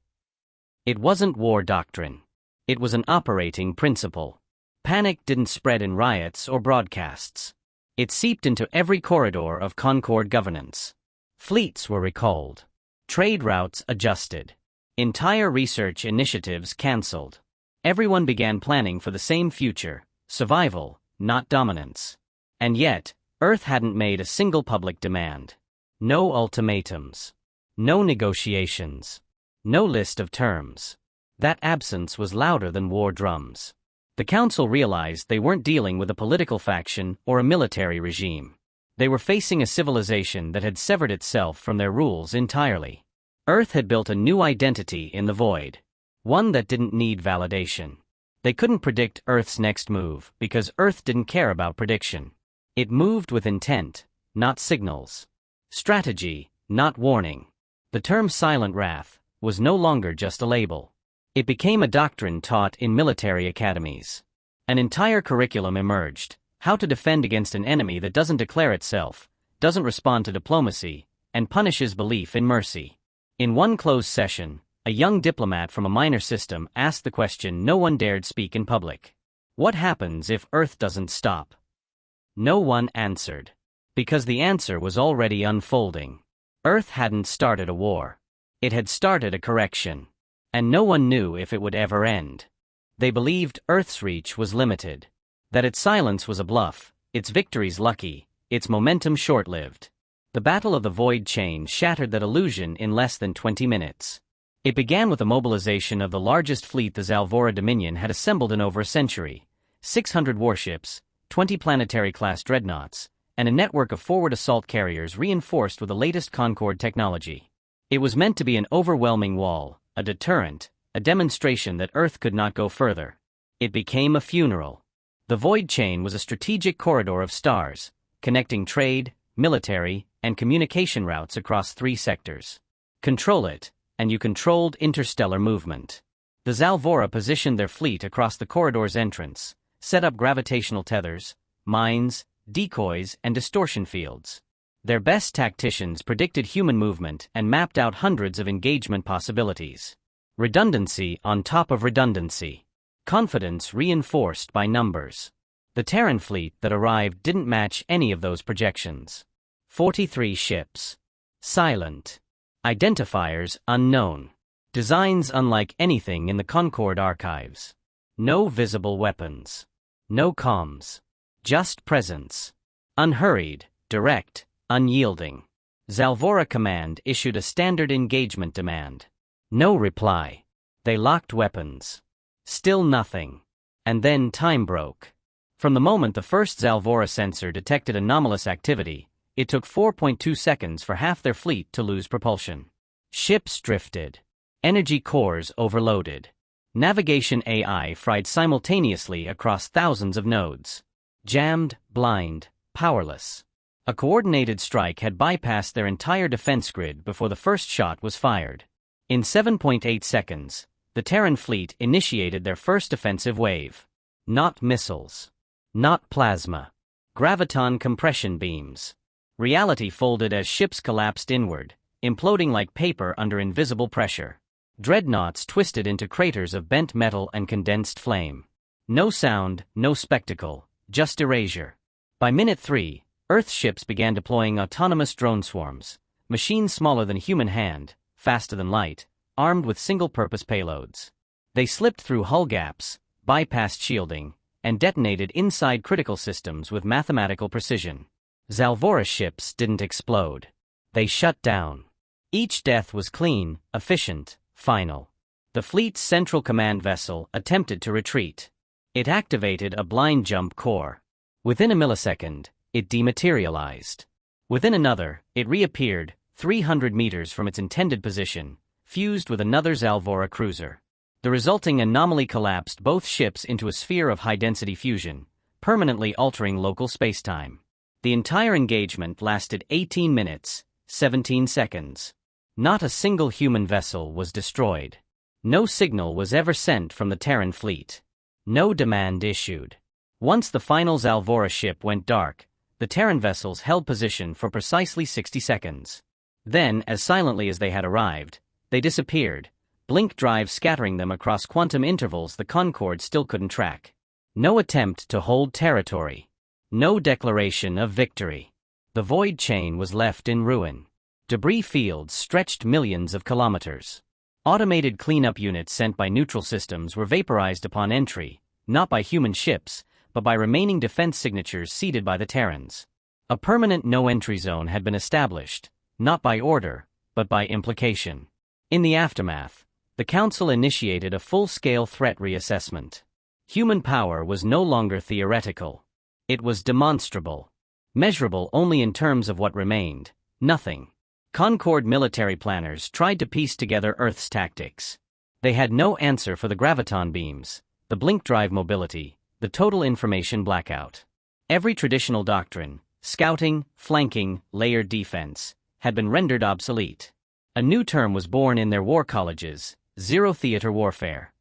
It wasn't war doctrine. It was an operating principle. Panic didn't spread in riots or broadcasts. It seeped into every corridor of Concord governance. Fleets were recalled. Trade routes adjusted. Entire research initiatives cancelled. Everyone began planning for the same future: survival, not dominance. And yet, Earth hadn't made a single public demand. No ultimatums. No negotiations. No list of terms. That absence was louder than war drums. The Council realized they weren't dealing with a political faction or a military regime. They were facing a civilization that had severed itself from their rules entirely. Earth had built a new identity in the void. One that didn't need validation. They couldn't predict Earth's next move because Earth didn't care about prediction. It moved with intent, not signals. Strategy, not warning. The term silent wrath was no longer just a label. It became a doctrine taught in military academies. An entire curriculum emerged: how to defend against an enemy that doesn't declare itself, doesn't respond to diplomacy, and punishes belief in mercy. In one closed session, a young diplomat from a minor system asked the question no one dared speak in public. What happens if Earth doesn't stop? No one answered. Because the answer was already unfolding. Earth hadn't started a war. It had started a correction. And no one knew if it would ever end. They believed Earth's reach was limited. That its silence was a bluff, its victories lucky, its momentum short-lived. The Battle of the Void Chain shattered that illusion in less than 20 minutes. It began with the mobilization of the largest fleet the Zalvora Dominion had assembled in over a century: 600 warships, 20 planetary-class dreadnoughts, and a network of forward assault carriers reinforced with the latest Concord technology. It was meant to be an overwhelming wall, a deterrent, a demonstration that Earth could not go further. It became a funeral. The Void Chain was a strategic corridor of stars, connecting trade, military, and communication routes across 3 sectors. Control it, and you controlled interstellar movement. The Zalvora positioned their fleet across the corridor's entrance, set up gravitational tethers, mines, decoys, and distortion fields. Their best tacticians predicted human movement and mapped out hundreds of engagement possibilities. Redundancy on top of redundancy. Confidence reinforced by numbers. The Terran fleet that arrived didn't match any of those projections. 43 ships. Silent. Identifiers unknown. Designs unlike anything in the Concord archives. No visible weapons. No comms. Just presence. Unhurried, direct, unyielding. Zalvora Command issued a standard engagement demand. No reply. They locked weapons. Still nothing. And then time broke. From the moment the first Zalvora sensor detected anomalous activity, it took 4.2 seconds for half their fleet to lose propulsion. Ships drifted. Energy cores overloaded. Navigation AI fried simultaneously across thousands of nodes. Jammed, blind, powerless. A coordinated strike had bypassed their entire defense grid before the first shot was fired. In 7.8 seconds, the Terran fleet initiated their first offensive wave. Not missiles. Not plasma. Graviton compression beams. Reality folded as ships collapsed inward, imploding like paper under invisible pressure. Dreadnoughts twisted into craters of bent metal and condensed flame. No sound, no spectacle, just erasure. By minute 3, Earth ships began deploying autonomous drone swarms, machines smaller than human hand, faster than light, armed with single-purpose payloads. They slipped through hull gaps, bypassed shielding, and detonated inside critical systems with mathematical precision. Zalvora ships didn't explode. They shut down. Each death was clean, efficient, final. The fleet's central command vessel attempted to retreat. It activated a blind jump core. Within a millisecond, it dematerialized. Within another, it reappeared, 300 meters from its intended position, fused with another Zalvora cruiser. The resulting anomaly collapsed both ships into a sphere of high-density fusion, permanently altering local spacetime. The entire engagement lasted 18 minutes, 17 seconds. Not a single human vessel was destroyed. No signal was ever sent from the Terran fleet. No demand issued. Once the final Zalvora ship went dark, the Terran vessels held position for precisely 60 seconds. Then, as silently as they had arrived, they disappeared, blink drive scattering them across quantum intervals the Concorde still couldn't track. No attempt to hold territory. No declaration of victory. The void chain was left in ruin. Debris fields stretched millions of kilometers. Automated cleanup units sent by neutral systems were vaporized upon entry, not by human ships, but by remaining defense signatures seeded by the Terrans. A permanent no-entry zone had been established, not by order, but by implication. In the aftermath, the Council initiated a full-scale threat reassessment. Human power was no longer theoretical. It was demonstrable. Measurable only in terms of what remained, nothing. Concorde military planners tried to piece together Earth's tactics. They had no answer for the graviton beams, the blink drive mobility, the total information blackout. Every traditional doctrine, scouting, flanking, layered defense, had been rendered obsolete. A new term was born in their war colleges, zero-theater warfare.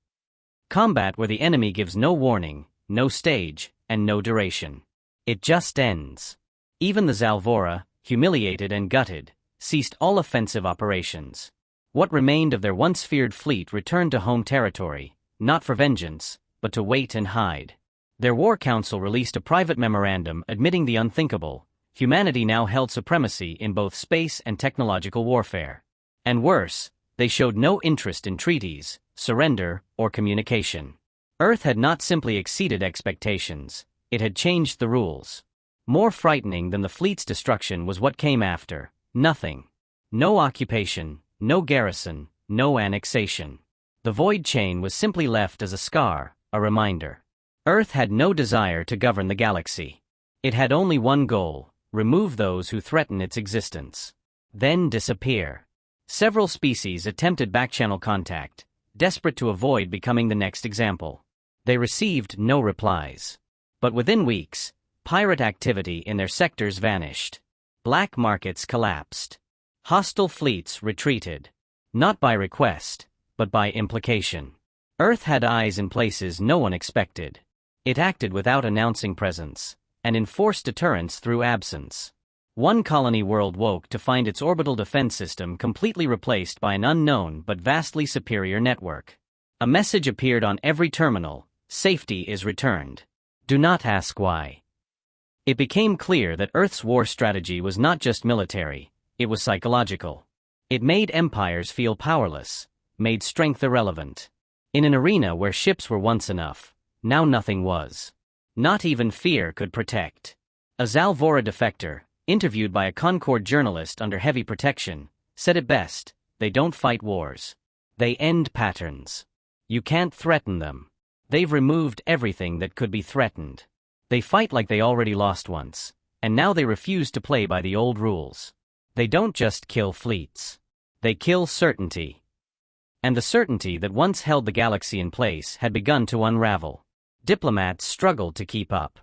Combat where the enemy gives no warning, no stage, and no duration. It just ends. Even the Zalvora, humiliated and gutted, ceased all offensive operations. What remained of their once feared fleet returned to home territory, not for vengeance, but to wait and hide. Their war council released a private memorandum admitting the unthinkable. Humanity now held supremacy in both space and technological warfare. And worse, they showed no interest in treaties, surrender, or communication. Earth had not simply exceeded expectations, it had changed the rules. More frightening than the fleet's destruction was what came after. Nothing. No occupation, no garrison, no annexation. The void chain was simply left as a scar, a reminder. Earth had no desire to govern the galaxy. It had only one goal: remove those who threaten its existence. Then disappear. Several species attempted backchannel contact, desperate to avoid becoming the next example. They received no replies. But within weeks, pirate activity in their sectors vanished. Black markets collapsed. Hostile fleets retreated. Not by request, but by implication. Earth had eyes in places no one expected. It acted without announcing presence, and enforced deterrence through absence. One colony world woke to find its orbital defense system completely replaced by an unknown but vastly superior network. A message appeared on every terminal: safety is returned. Do not ask why. It became clear that Earth's war strategy was not just military, it was psychological. It made empires feel powerless, made strength irrelevant. In an arena where ships were once enough, now nothing was. Not even fear could protect. A Zalvora defector, interviewed by a Concord journalist under heavy protection, said it best: they don't fight wars. They end patterns. You can't threaten them. They've removed everything that could be threatened. They fight like they already lost once, and now they refuse to play by the old rules. They don't just kill fleets. They kill certainty. And the certainty that once held the galaxy in place had begun to unravel. Diplomats struggled to keep up.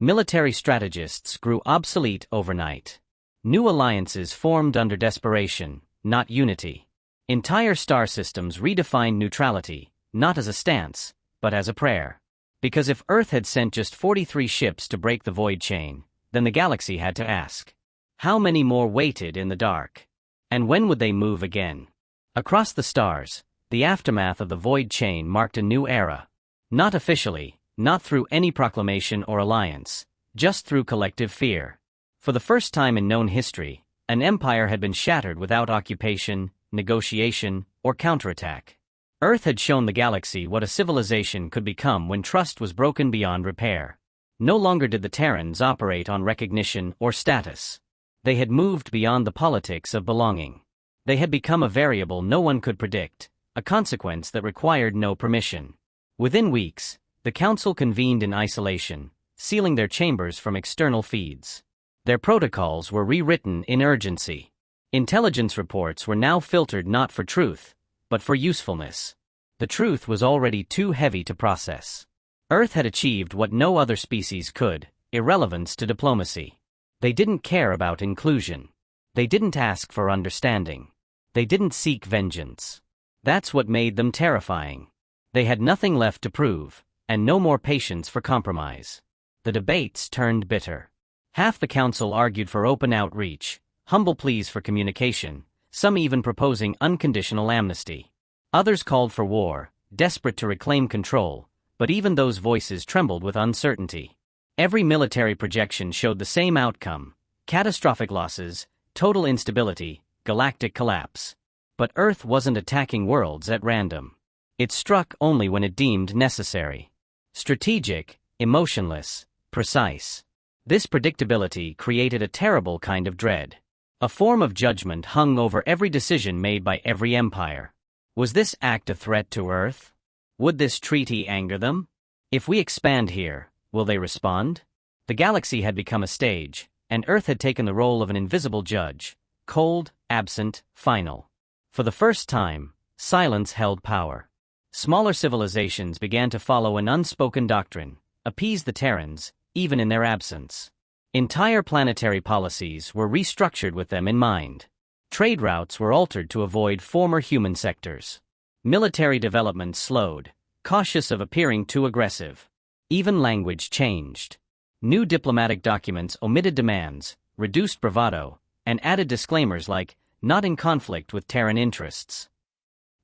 Military strategists grew obsolete overnight. New alliances formed under desperation, not unity. Entire star systems redefined neutrality, not as a stance, but as a prayer. Because if Earth had sent just 43 ships to break the void chain, then the galaxy had to ask, how many more waited in the dark? And when would they move again? Across the stars, the aftermath of the void chain marked a new era. Not officially, not through any proclamation or alliance, just through collective fear. For the first time in known history, an empire had been shattered without occupation, negotiation, or counterattack. Earth had shown the galaxy what a civilization could become when trust was broken beyond repair. No longer did the Terrans operate on recognition or status. They had moved beyond the politics of belonging. They had become a variable no one could predict, a consequence that required no permission. Within weeks, the Council convened in isolation, sealing their chambers from external feeds. Their protocols were rewritten in urgency. Intelligence reports were now filtered not for truth, but for usefulness. The truth was already too heavy to process. Earth had achieved what no other species could: irrelevance to diplomacy. They didn't care about inclusion. They didn't ask for understanding. They didn't seek vengeance. That's what made them terrifying. They had nothing left to prove, and no more patience for compromise. The debates turned bitter. Half the council argued for open outreach, humble pleas for communication, some even proposing unconditional amnesty. Others called for war, desperate to reclaim control, but even those voices trembled with uncertainty. Every military projection showed the same outcome: catastrophic losses, total instability, galactic collapse. But Earth wasn't attacking worlds at random. It struck only when it deemed necessary. Strategic, emotionless, precise. This predictability created a terrible kind of dread. A form of judgment hung over every decision made by every empire. Was this act a threat to Earth? Would this treaty anger them? If we expand here, will they respond? The galaxy had become a stage, and Earth had taken the role of an invisible judge, cold, absent, final. For the first time, silence held power. Smaller civilizations began to follow an unspoken doctrine: appease the Terrans, even in their absence. Entire planetary policies were restructured with them in mind. Trade routes were altered to avoid former human sectors. Military development slowed, cautious of appearing too aggressive. Even language changed. New diplomatic documents omitted demands, reduced bravado, and added disclaimers like, not in conflict with Terran interests.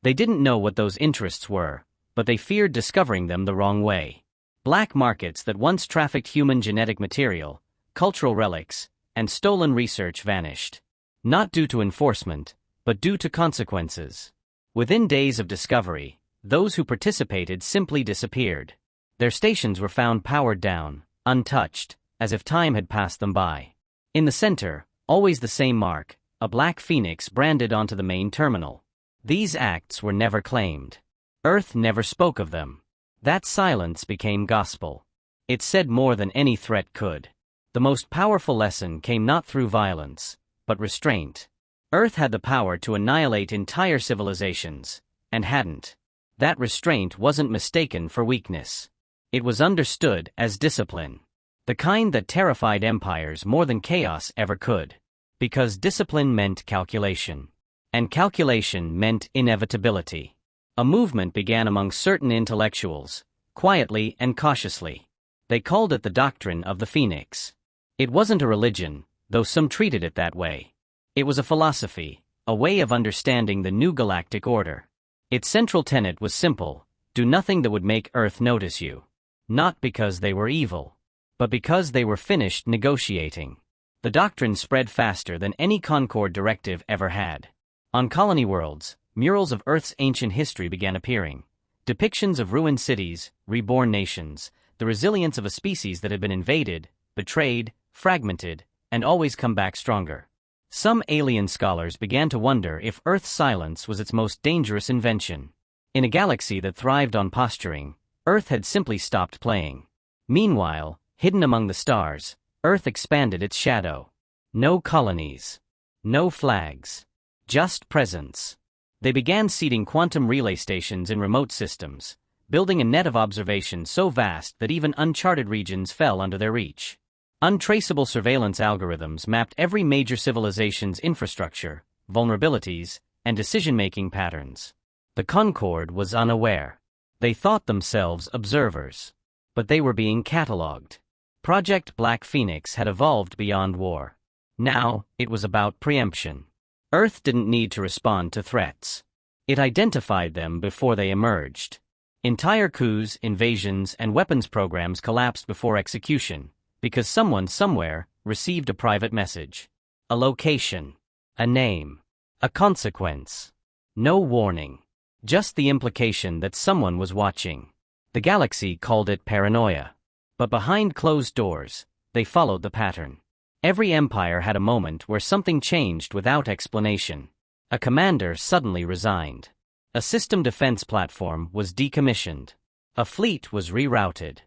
They didn't know what those interests were, but they feared discovering them the wrong way. Black markets that once trafficked human genetic material, cultural relics, and stolen research vanished. Not due to enforcement, but due to consequences. Within days of discovery, those who participated simply disappeared. Their stations were found powered down, untouched, as if time had passed them by. In the center, always the same mark, a black phoenix branded onto the main terminal. These acts were never claimed. Earth never spoke of them. That silence became gospel. It said more than any threat could. The most powerful lesson came not through violence, but restraint. Earth had the power to annihilate entire civilizations, and hadn't. That restraint wasn't mistaken for weakness. It was understood as discipline. The kind that terrified empires more than chaos ever could. Because discipline meant calculation. And calculation meant inevitability. A movement began among certain intellectuals, quietly and cautiously. They called it the doctrine of the Phoenix. It wasn't a religion, though some treated it that way. It was a philosophy, a way of understanding the new galactic order. Its central tenet was simple: do nothing that would make Earth notice you. Not because they were evil, but because they were finished negotiating. The doctrine spread faster than any Concord directive ever had. On colony worlds, murals of Earth's ancient history began appearing. Depictions of ruined cities, reborn nations, the resilience of a species that had been invaded, betrayed, fragmented, and always come back stronger. Some alien scholars began to wonder if Earth's silence was its most dangerous invention. In a galaxy that thrived on posturing, Earth had simply stopped playing. Meanwhile, hidden among the stars, Earth expanded its shadow. No colonies. No flags. Just presence. They began seeding quantum relay stations in remote systems, building a net of observation so vast that even uncharted regions fell under their reach. Untraceable surveillance algorithms mapped every major civilization's infrastructure, vulnerabilities, and decision-making patterns. The Concord was unaware. They thought themselves observers. But they were being catalogued. Project Black Phoenix had evolved beyond war. Now, it was about preemption. Earth didn't need to respond to threats. It identified them before they emerged. Entire coups, invasions, and weapons programs collapsed before execution, because someone somewhere received a private message. A location. A name. A consequence. No warning. Just the implication that someone was watching. The galaxy called it paranoia. But behind closed doors, they followed the pattern. Every empire had a moment where something changed without explanation. A commander suddenly resigned. A system defense platform was decommissioned. A fleet was rerouted.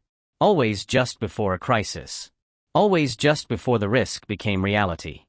Always just before a crisis. Always just before the risk became reality.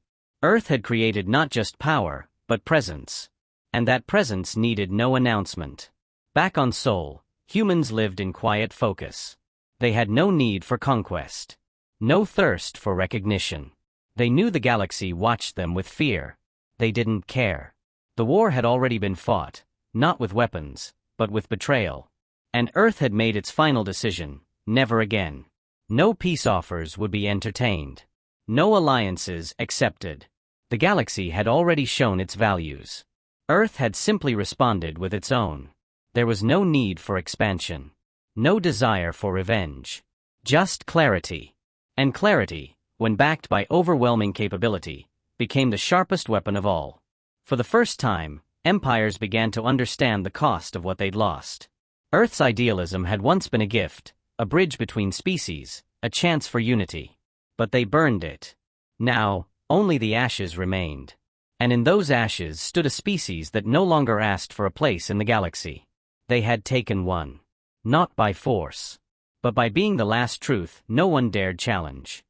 Earth had created not just power, but presence. And that presence needed no announcement. Back on Sol, humans lived in quiet focus. They had no need for conquest. No thirst for recognition. They knew the galaxy watched them with fear. They didn't care. The war had already been fought, not with weapons, but with betrayal. And Earth had made its final decision: never again. No peace offers would be entertained. No alliances accepted. The galaxy had already shown its values. Earth had simply responded with its own. There was no need for expansion. No desire for revenge. Just clarity. And clarity, when backed by overwhelming capability, became the sharpest weapon of all. For the first time, empires began to understand the cost of what they'd lost. Earth's idealism had once been a gift, a bridge between species, a chance for unity. But they burned it. Now, only the ashes remained. And in those ashes stood a species that no longer asked for a place in the galaxy. They had taken one. Not by force, but by being the last truth no one dared challenge.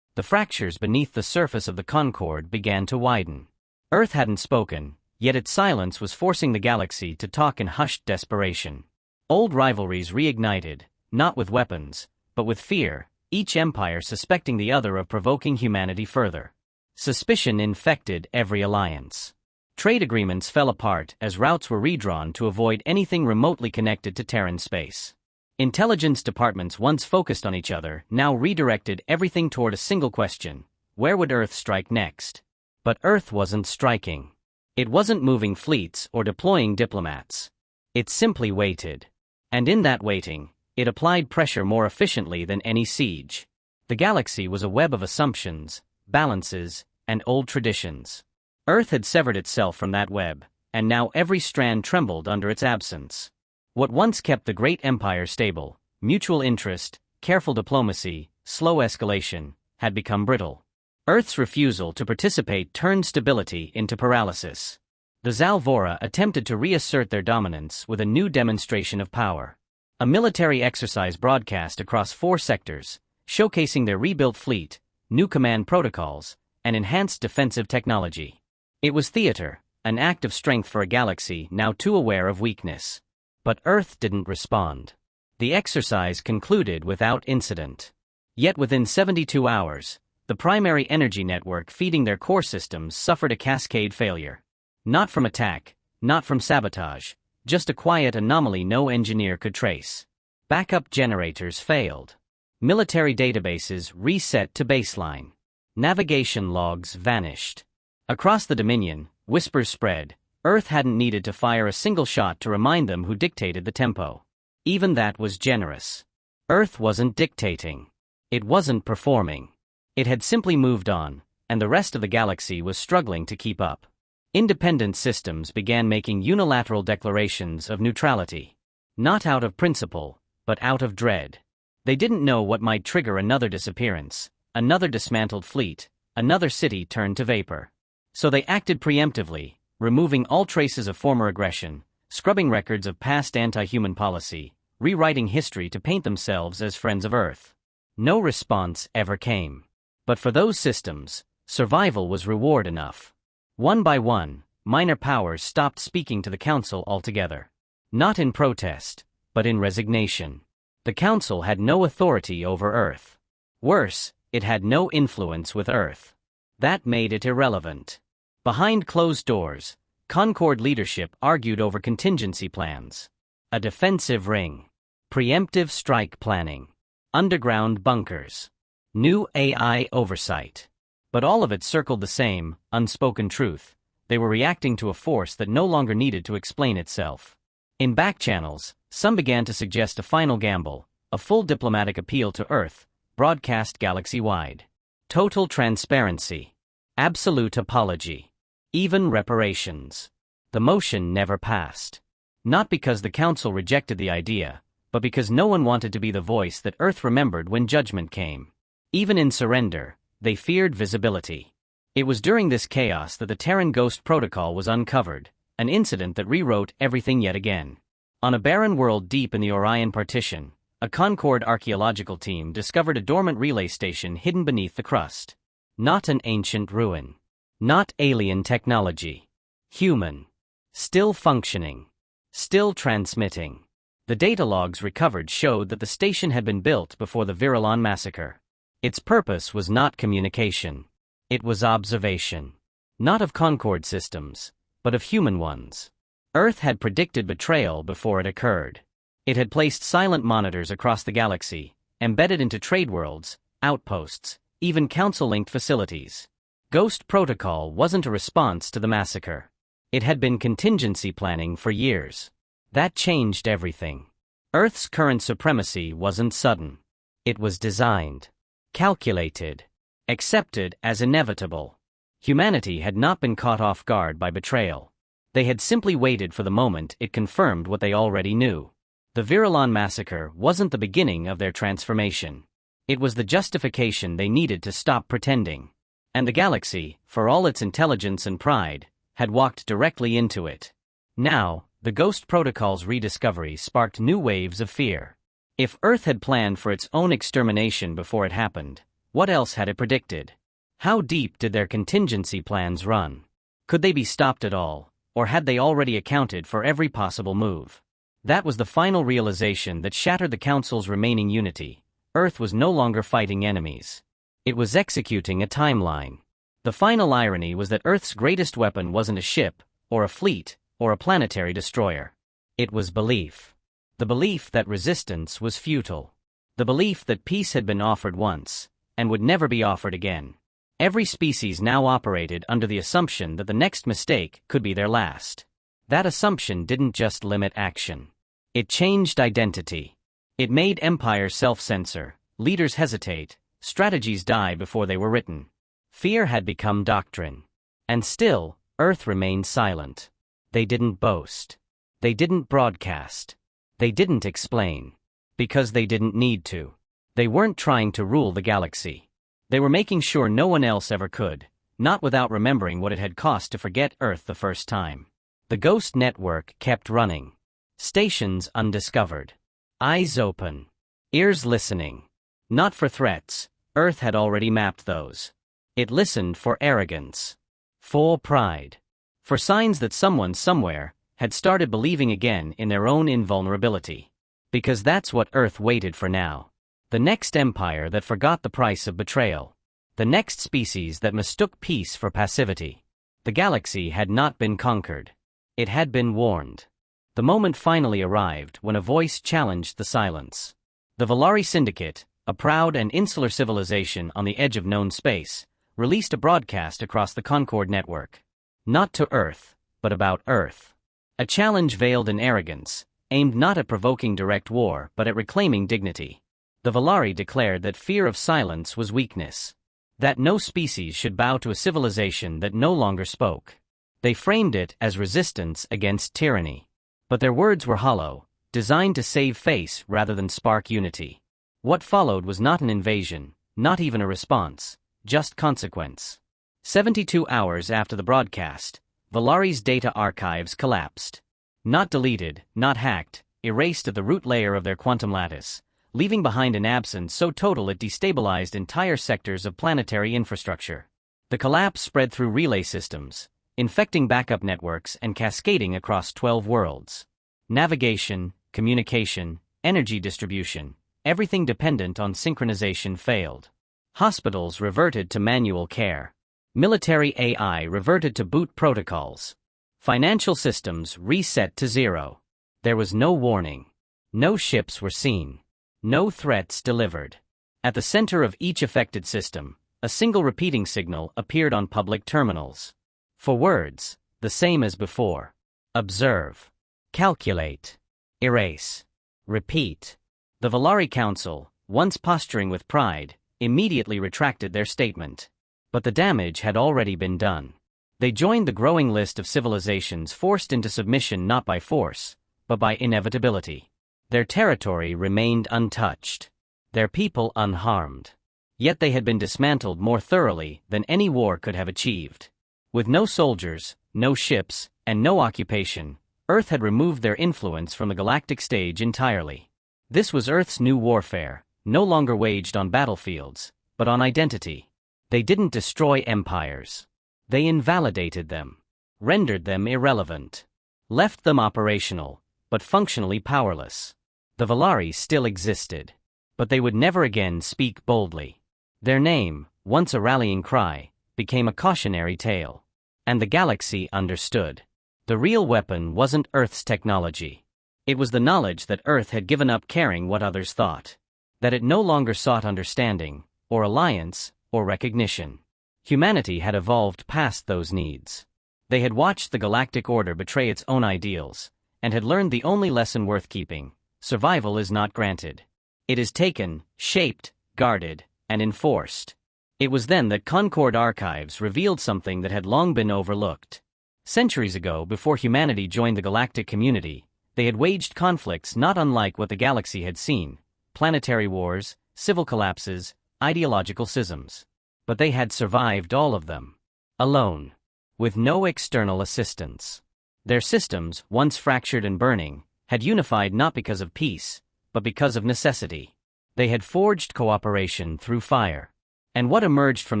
The fractures beneath the surface of the Concord began to widen. Earth hadn't spoken, yet its silence was forcing the galaxy to talk in hushed desperation. Old rivalries reignited, not with weapons, but with fear, each empire suspecting the other of provoking humanity further. Suspicion infected every alliance. Trade agreements fell apart as routes were redrawn to avoid anything remotely connected to Terran space. Intelligence departments once focused on each other now redirected everything toward a single question: where would Earth strike next? But Earth wasn't striking. It wasn't moving fleets or deploying diplomats. It simply waited. And in that waiting, it applied pressure more efficiently than any siege. The galaxy was a web of assumptions, balances, and old traditions. Earth had severed itself from that web, and now every strand trembled under its absence. What once kept the great empire stable, mutual interest, careful diplomacy, slow escalation, had become brittle. Earth's refusal to participate turned stability into paralysis. The Zalvora attempted to reassert their dominance with a new demonstration of power. A military exercise broadcast across 4 sectors, showcasing their rebuilt fleet, new command protocols, and enhanced defensive technology. It was theater, an act of strength for a galaxy now too aware of weakness. But Earth didn't respond. The exercise concluded without incident. Yet within 72 hours, the primary energy network feeding their core systems suffered a cascade failure. Not from attack, not from sabotage, just a quiet anomaly no engineer could trace. Backup generators failed. Military databases reset to baseline. Navigation logs vanished. Across the Dominion, whispers spread. Earth hadn't needed to fire a single shot to remind them who dictated the tempo. Even that was generous. Earth wasn't dictating. It wasn't performing. It had simply moved on, and the rest of the galaxy was struggling to keep up. Independent systems began making unilateral declarations of neutrality. Not out of principle, but out of dread. They didn't know what might trigger another disappearance, another dismantled fleet, another city turned to vapor. So they acted preemptively, removing all traces of former aggression, scrubbing records of past anti-human policy, rewriting history to paint themselves as friends of Earth. No response ever came. But for those systems, survival was reward enough. One by one, minor powers stopped speaking to the Council altogether. Not in protest, but in resignation. The Council had no authority over Earth. Worse, it had no influence with Earth. That made it irrelevant. Behind closed doors, Concord leadership argued over contingency plans. A defensive ring. Preemptive strike planning. Underground bunkers. New AI oversight. But all of it circled the same, unspoken truth. They were reacting to a force that no longer needed to explain itself. In back channels, some began to suggest a final gamble, a full diplomatic appeal to Earth, broadcast galaxy-wide. Total transparency. Absolute apology. Even reparations. The motion never passed. Not because the Council rejected the idea, but because no one wanted to be the voice that Earth remembered when judgment came. Even in surrender, they feared visibility. It was during this chaos that the Terran Ghost Protocol was uncovered, an incident that rewrote everything yet again. On a barren world deep in the Orion Partition, a Concord archaeological team discovered a dormant relay station hidden beneath the crust. Not an ancient ruin. Not alien technology. Human. Still functioning. Still transmitting. The data logs recovered showed that the station had been built before the Virilon massacre. Its purpose was not communication. It was observation. Not of Concord systems, but of human ones. Earth had predicted betrayal before it occurred. It had placed silent monitors across the galaxy, embedded into trade worlds, outposts, even council-linked facilities. Ghost Protocol wasn't a response to the massacre. It had been contingency planning for years. That changed everything. Earth's current supremacy wasn't sudden. It was designed. Calculated. Accepted as inevitable. Humanity had not been caught off guard by betrayal. They had simply waited for the moment it confirmed what they already knew. The Virilon massacre wasn't the beginning of their transformation. It was the justification they needed to stop pretending. And the galaxy, for all its intelligence and pride, had walked directly into it. Now, the Ghost Protocol's rediscovery sparked new waves of fear. If Earth had planned for its own extermination before it happened, what else had it predicted? How deep did their contingency plans run? Could they be stopped at all, or had they already accounted for every possible move? That was the final realization that shattered the Council's remaining unity. Earth was no longer fighting enemies. It was executing a timeline. The final irony was that Earth's greatest weapon wasn't a ship, or a fleet, or a planetary destroyer. It was belief. The belief that resistance was futile. The belief that peace had been offered once, and would never be offered again. Every species now operated under the assumption that the next mistake could be their last. That assumption didn't just limit action. It changed identity. It made empires self-censor, leaders hesitate, strategies die before they were written. Fear had become doctrine. And still, Earth remained silent. They didn't boast. They didn't broadcast. They didn't explain. Because they didn't need to. They weren't trying to rule the galaxy. They were making sure no one else ever could, not without remembering what it had cost to forget Earth the first time. The Ghost Network kept running. Stations undiscovered. Eyes open. Ears listening. Not for threats, Earth had already mapped those. It listened for arrogance. For pride. For signs that someone somewhere had started believing again in their own invulnerability. Because that's what Earth waited for now. The next empire that forgot the price of betrayal. The next species that mistook peace for passivity. The The galaxy had not been conquered. It had been warned. The moment finally arrived when a voice challenged the silence. The Valari Syndicate, a proud and insular civilization on the edge of known space, released a broadcast across the Concord network. Not to Earth, but about Earth. A challenge veiled in arrogance, aimed not at provoking direct war but at reclaiming dignity. The Valari declared that fear of silence was weakness. That no species should bow to a civilization that no longer spoke. They framed it as resistance against tyranny. But their words were hollow, designed to save face rather than spark unity. What followed was not an invasion, not even a response, just consequence. 72 hours after the broadcast, Valari's data archives collapsed. Not deleted, not hacked, erased at the root layer of their quantum lattice, leaving behind an absence so total it destabilized entire sectors of planetary infrastructure. The collapse spread through relay systems, infecting backup networks and cascading across 12 worlds. Navigation, communication, energy distribution, everything dependent on synchronization failed. Hospitals reverted to manual care. Military AI reverted to boot protocols. Financial systems reset to zero. There was no warning. No ships were seen. No threats delivered. At the center of each affected system, a single repeating signal appeared on public terminals. For words, the same as before. Observe. Calculate. Erase. Repeat. The Valari Council, once posturing with pride, immediately retracted their statement. But the damage had already been done. They joined the growing list of civilizations forced into submission not by force, but by inevitability. Their territory remained untouched. Their people unharmed. Yet they had been dismantled more thoroughly than any war could have achieved. With no soldiers, no ships, and no occupation, Earth had removed their influence from the galactic stage entirely. This was Earth's new warfare, no longer waged on battlefields, but on identity. They didn't destroy empires. They invalidated them, rendered them irrelevant, left them operational, but functionally powerless. The Valari still existed, but they would never again speak boldly. Their name, once a rallying cry, became a cautionary tale. And the galaxy understood. The real weapon wasn't Earth's technology. It was the knowledge that Earth had given up caring what others thought. That it no longer sought understanding, or alliance, or recognition. Humanity had evolved past those needs. They had watched the galactic order betray its own ideals, and had learned the only lesson worth keeping: survival is not granted. It is taken, shaped, guarded, and enforced. It was then that Concord archives revealed something that had long been overlooked. Centuries ago, before humanity joined the galactic community, they had waged conflicts not unlike what the galaxy had seen: planetary wars, civil collapses, ideological schisms. But they had survived all of them. Alone. With no external assistance. Their systems, once fractured and burning, had unified not because of peace, but because of necessity. They had forged cooperation through fire. And what emerged from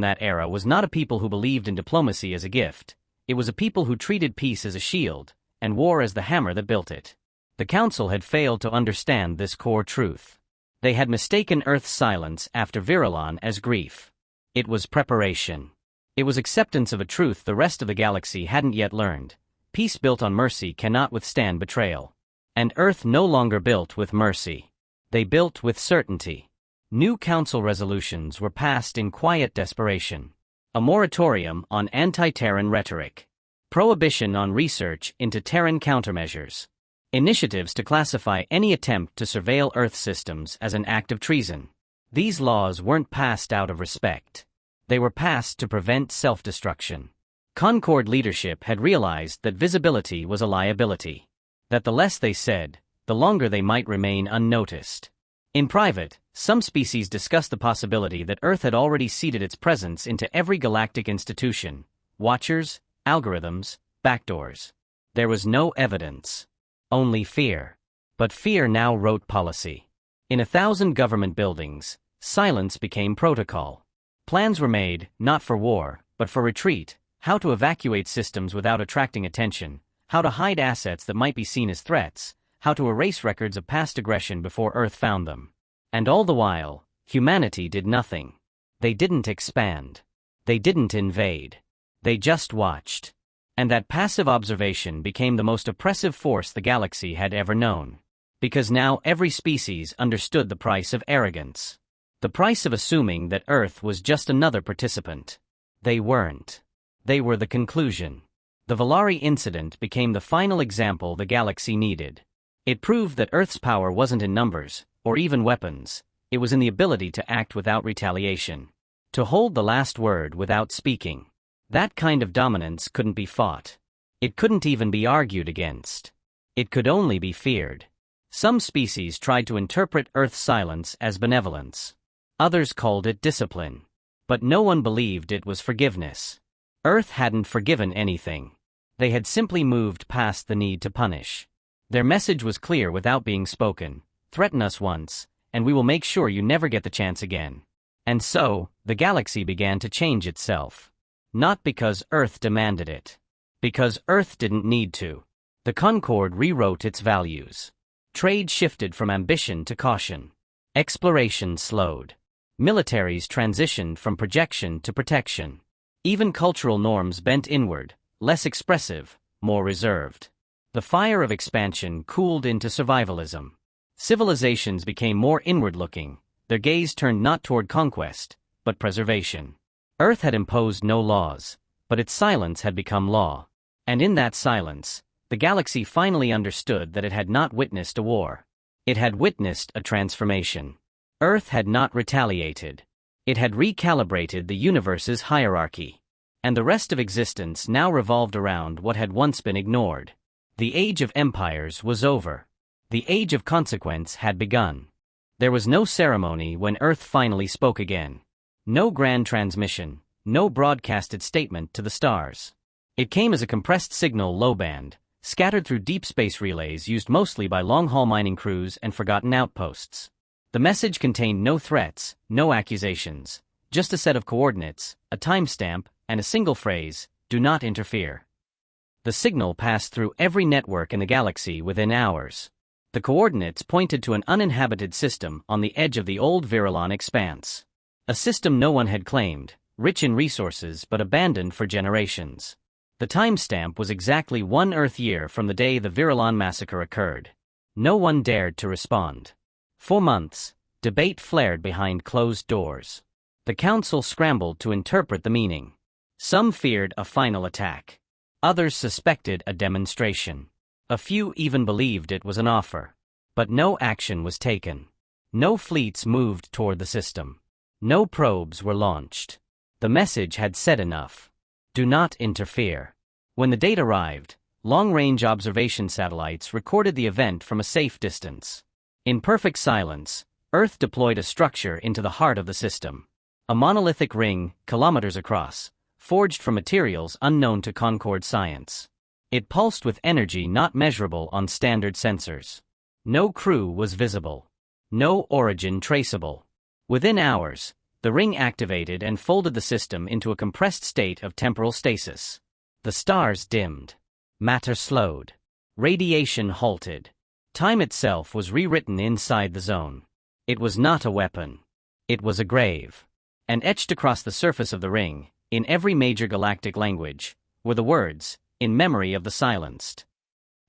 that era was not a people who believed in diplomacy as a gift. It was a people who treated peace as a shield, and war as the hammer that built it. The Council had failed to understand this core truth. They had mistaken Earth's silence after Virilon as grief. It was preparation. It was acceptance of a truth the rest of the galaxy hadn't yet learned. Peace built on mercy cannot withstand betrayal. And Earth no longer built with mercy. They built with certainty. New Council resolutions were passed in quiet desperation. A moratorium on anti-Terran rhetoric. Prohibition on research into Terran countermeasures. Initiatives to classify any attempt to surveil Earth systems as an act of treason. These laws weren't passed out of respect. They were passed to prevent self-destruction. Concord leadership had realized that visibility was a liability. That the less they said, the longer they might remain unnoticed. In private, some species discussed the possibility that Earth had already seeded its presence into every galactic institution: watchers, algorithms, backdoors. There was no evidence. Only fear. But fear now wrote policy. In 1,000 government buildings, silence became protocol. Plans were made, not for war, but for retreat: how to evacuate systems without attracting attention, how to hide assets that might be seen as threats, how to erase records of past aggression before Earth found them. And all the while, humanity did nothing. They didn't expand. They didn't invade. They just watched. And that passive observation became the most oppressive force the galaxy had ever known. Because now every species understood the price of arrogance. The price of assuming that Earth was just another participant. They weren't. They were the conclusion. The Valari incident became the final example the galaxy needed. It proved that Earth's power wasn't in numbers, or even weapons. It was in the ability to act without retaliation. To hold the last word without speaking. That kind of dominance couldn't be fought. It couldn't even be argued against. It could only be feared. Some species tried to interpret Earth's silence as benevolence. Others called it discipline. But no one believed it was forgiveness. Earth hadn't forgiven anything. They had simply moved past the need to punish. Their message was clear without being spoken. Threaten us once, and we will make sure you never get the chance again. And so, the galaxy began to change itself. Not because Earth demanded it. Because Earth didn't need to. The Concord rewrote its values. Trade shifted from ambition to caution. Exploration slowed. Militaries transitioned from projection to protection. Even cultural norms bent inward, less expressive, more reserved. The fire of expansion cooled into survivalism. Civilizations became more inward-looking, their gaze turned not toward conquest, but preservation. Earth had imposed no laws, but its silence had become law. And in that silence, the galaxy finally understood that it had not witnessed a war. It had witnessed a transformation. Earth had not retaliated. It had recalibrated the universe's hierarchy. And the rest of existence now revolved around what had once been ignored. The age of empires was over. The age of consequence had begun. There was no ceremony when Earth finally spoke again. No grand transmission, no broadcasted statement to the stars. It came as a compressed signal low-band, scattered through deep space relays used mostly by long-haul mining crews and forgotten outposts. The message contained no threats, no accusations, just a set of coordinates, a timestamp, and a single phrase, "Do not interfere." The signal passed through every network in the galaxy within hours. The coordinates pointed to an uninhabited system on the edge of the old Virilon expanse. A system no one had claimed, rich in resources but abandoned for generations. The timestamp was exactly 1 Earth year from the day the Virilon massacre occurred. No one dared to respond. For months, debate flared behind closed doors. The council scrambled to interpret the meaning. Some feared a final attack. Others suspected a demonstration. A few even believed it was an offer. But no action was taken. No fleets moved toward the system. No probes were launched. The message had said enough. Do not interfere. When the date arrived, long-range observation satellites recorded the event from a safe distance. In perfect silence, Earth deployed a structure into the heart of the system. A monolithic ring, kilometers across, forged from materials unknown to Concord science. It pulsed with energy not measurable on standard sensors. No crew was visible. No origin traceable. Within hours, the ring activated and folded the system into a compressed state of temporal stasis. The stars dimmed. Matter slowed. Radiation halted. Time itself was rewritten inside the zone. It was not a weapon. It was a grave. And etched across the surface of the ring, in every major galactic language, were the words, "In memory of the silenced."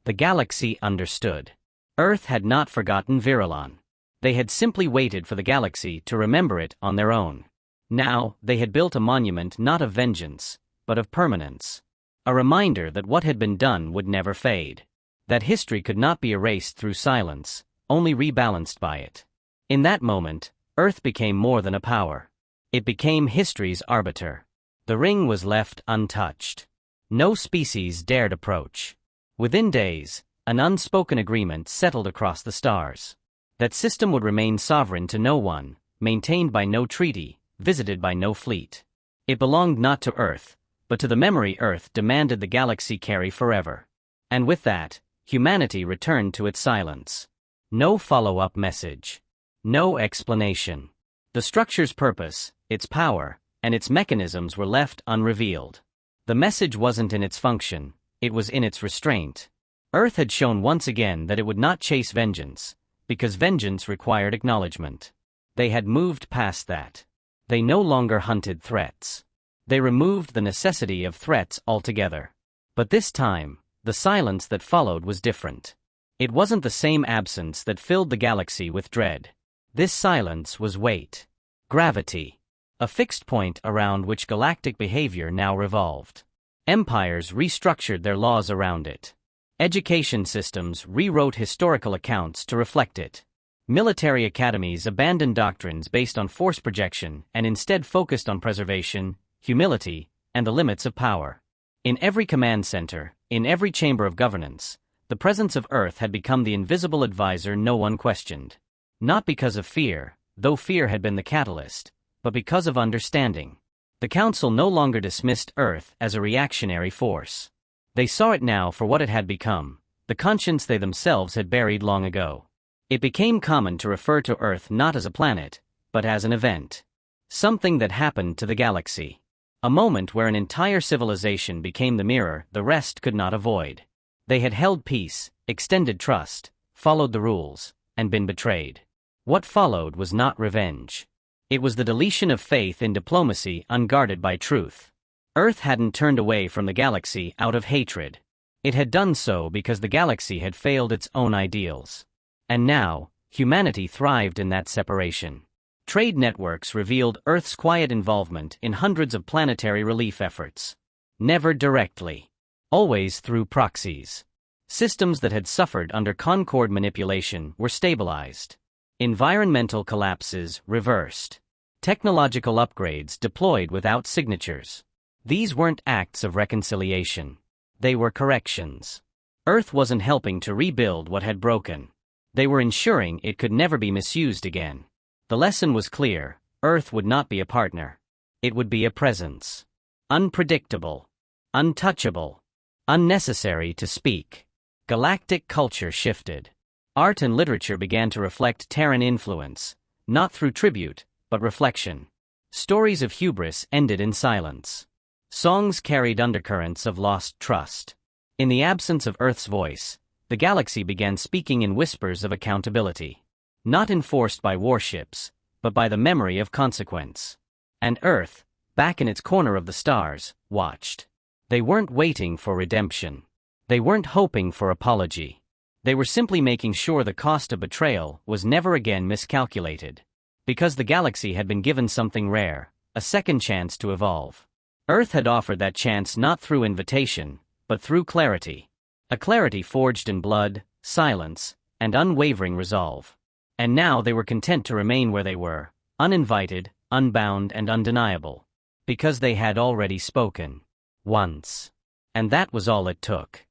The galaxy understood. Earth had not forgotten Virilon. They had simply waited for the galaxy to remember it on their own. Now, they had built a monument not of vengeance, but of permanence. A reminder that what had been done would never fade. That history could not be erased through silence, only rebalanced by it. In that moment, Earth became more than a power. It became history's arbiter. The ring was left untouched. No species dared approach. Within days, an unspoken agreement settled across the stars. That system would remain sovereign to no one, maintained by no treaty, visited by no fleet. It belonged not to Earth, but to the memory Earth demanded the galaxy carry forever. And with that, humanity returned to its silence. No follow-up message. No explanation. The structure's purpose, its power, and its mechanisms were left unrevealed. The message wasn't in its function, it was in its restraint. Earth had shown once again that it would not chase vengeance, because vengeance required acknowledgement. They had moved past that. They no longer hunted threats. They removed the necessity of threats altogether. But this time, the silence that followed was different. It wasn't the same absence that filled the galaxy with dread. This silence was weight. Gravity. A fixed point around which galactic behavior now revolved. Empires restructured their laws around it. Education systems rewrote historical accounts to reflect it. Military academies abandoned doctrines based on force projection and instead focused on preservation, humility, and the limits of power. In every command center, in every chamber of governance, the presence of Earth had become the invisible advisor no one questioned. Not because of fear, though fear had been the catalyst, but because of understanding. The Council no longer dismissed Earth as a reactionary force. They saw it now for what it had become, the conscience they themselves had buried long ago. It became common to refer to Earth not as a planet, but as an event. Something that happened to the galaxy. A moment where an entire civilization became the mirror the rest could not avoid. They had held peace, extended trust, followed the rules, and been betrayed. What followed was not revenge. It was the deletion of faith in diplomacy unguarded by truth. Earth hadn't turned away from the galaxy out of hatred. It had done so because the galaxy had failed its own ideals. And now, humanity thrived in that separation. Trade networks revealed Earth's quiet involvement in hundreds of planetary relief efforts. Never directly. Always through proxies. Systems that had suffered under Concord manipulation were stabilized. Environmental collapses reversed. Technological upgrades deployed without signatures. These weren't acts of reconciliation. They were corrections. Earth wasn't helping to rebuild what had broken. They were ensuring it could never be misused again. The lesson was clear: Earth would not be a partner. It would be a presence. Unpredictable. Untouchable. Unnecessary to speak. Galactic culture shifted. Art and literature began to reflect Terran influence, not through tribute, but reflection. Stories of hubris ended in silence. Songs carried undercurrents of lost trust. In the absence of Earth's voice, the galaxy began speaking in whispers of accountability. Not enforced by warships, but by the memory of consequence. And Earth, back in its corner of the stars, watched. They weren't waiting for redemption. They weren't hoping for apology. They were simply making sure the cost of betrayal was never again miscalculated. Because the galaxy had been given something rare, a second chance to evolve. Earth had offered that chance not through invitation, but through clarity. A clarity forged in blood, silence, and unwavering resolve. And now they were content to remain where they were, uninvited, unbound, and undeniable. Because they had already spoken. Once. And that was all it took.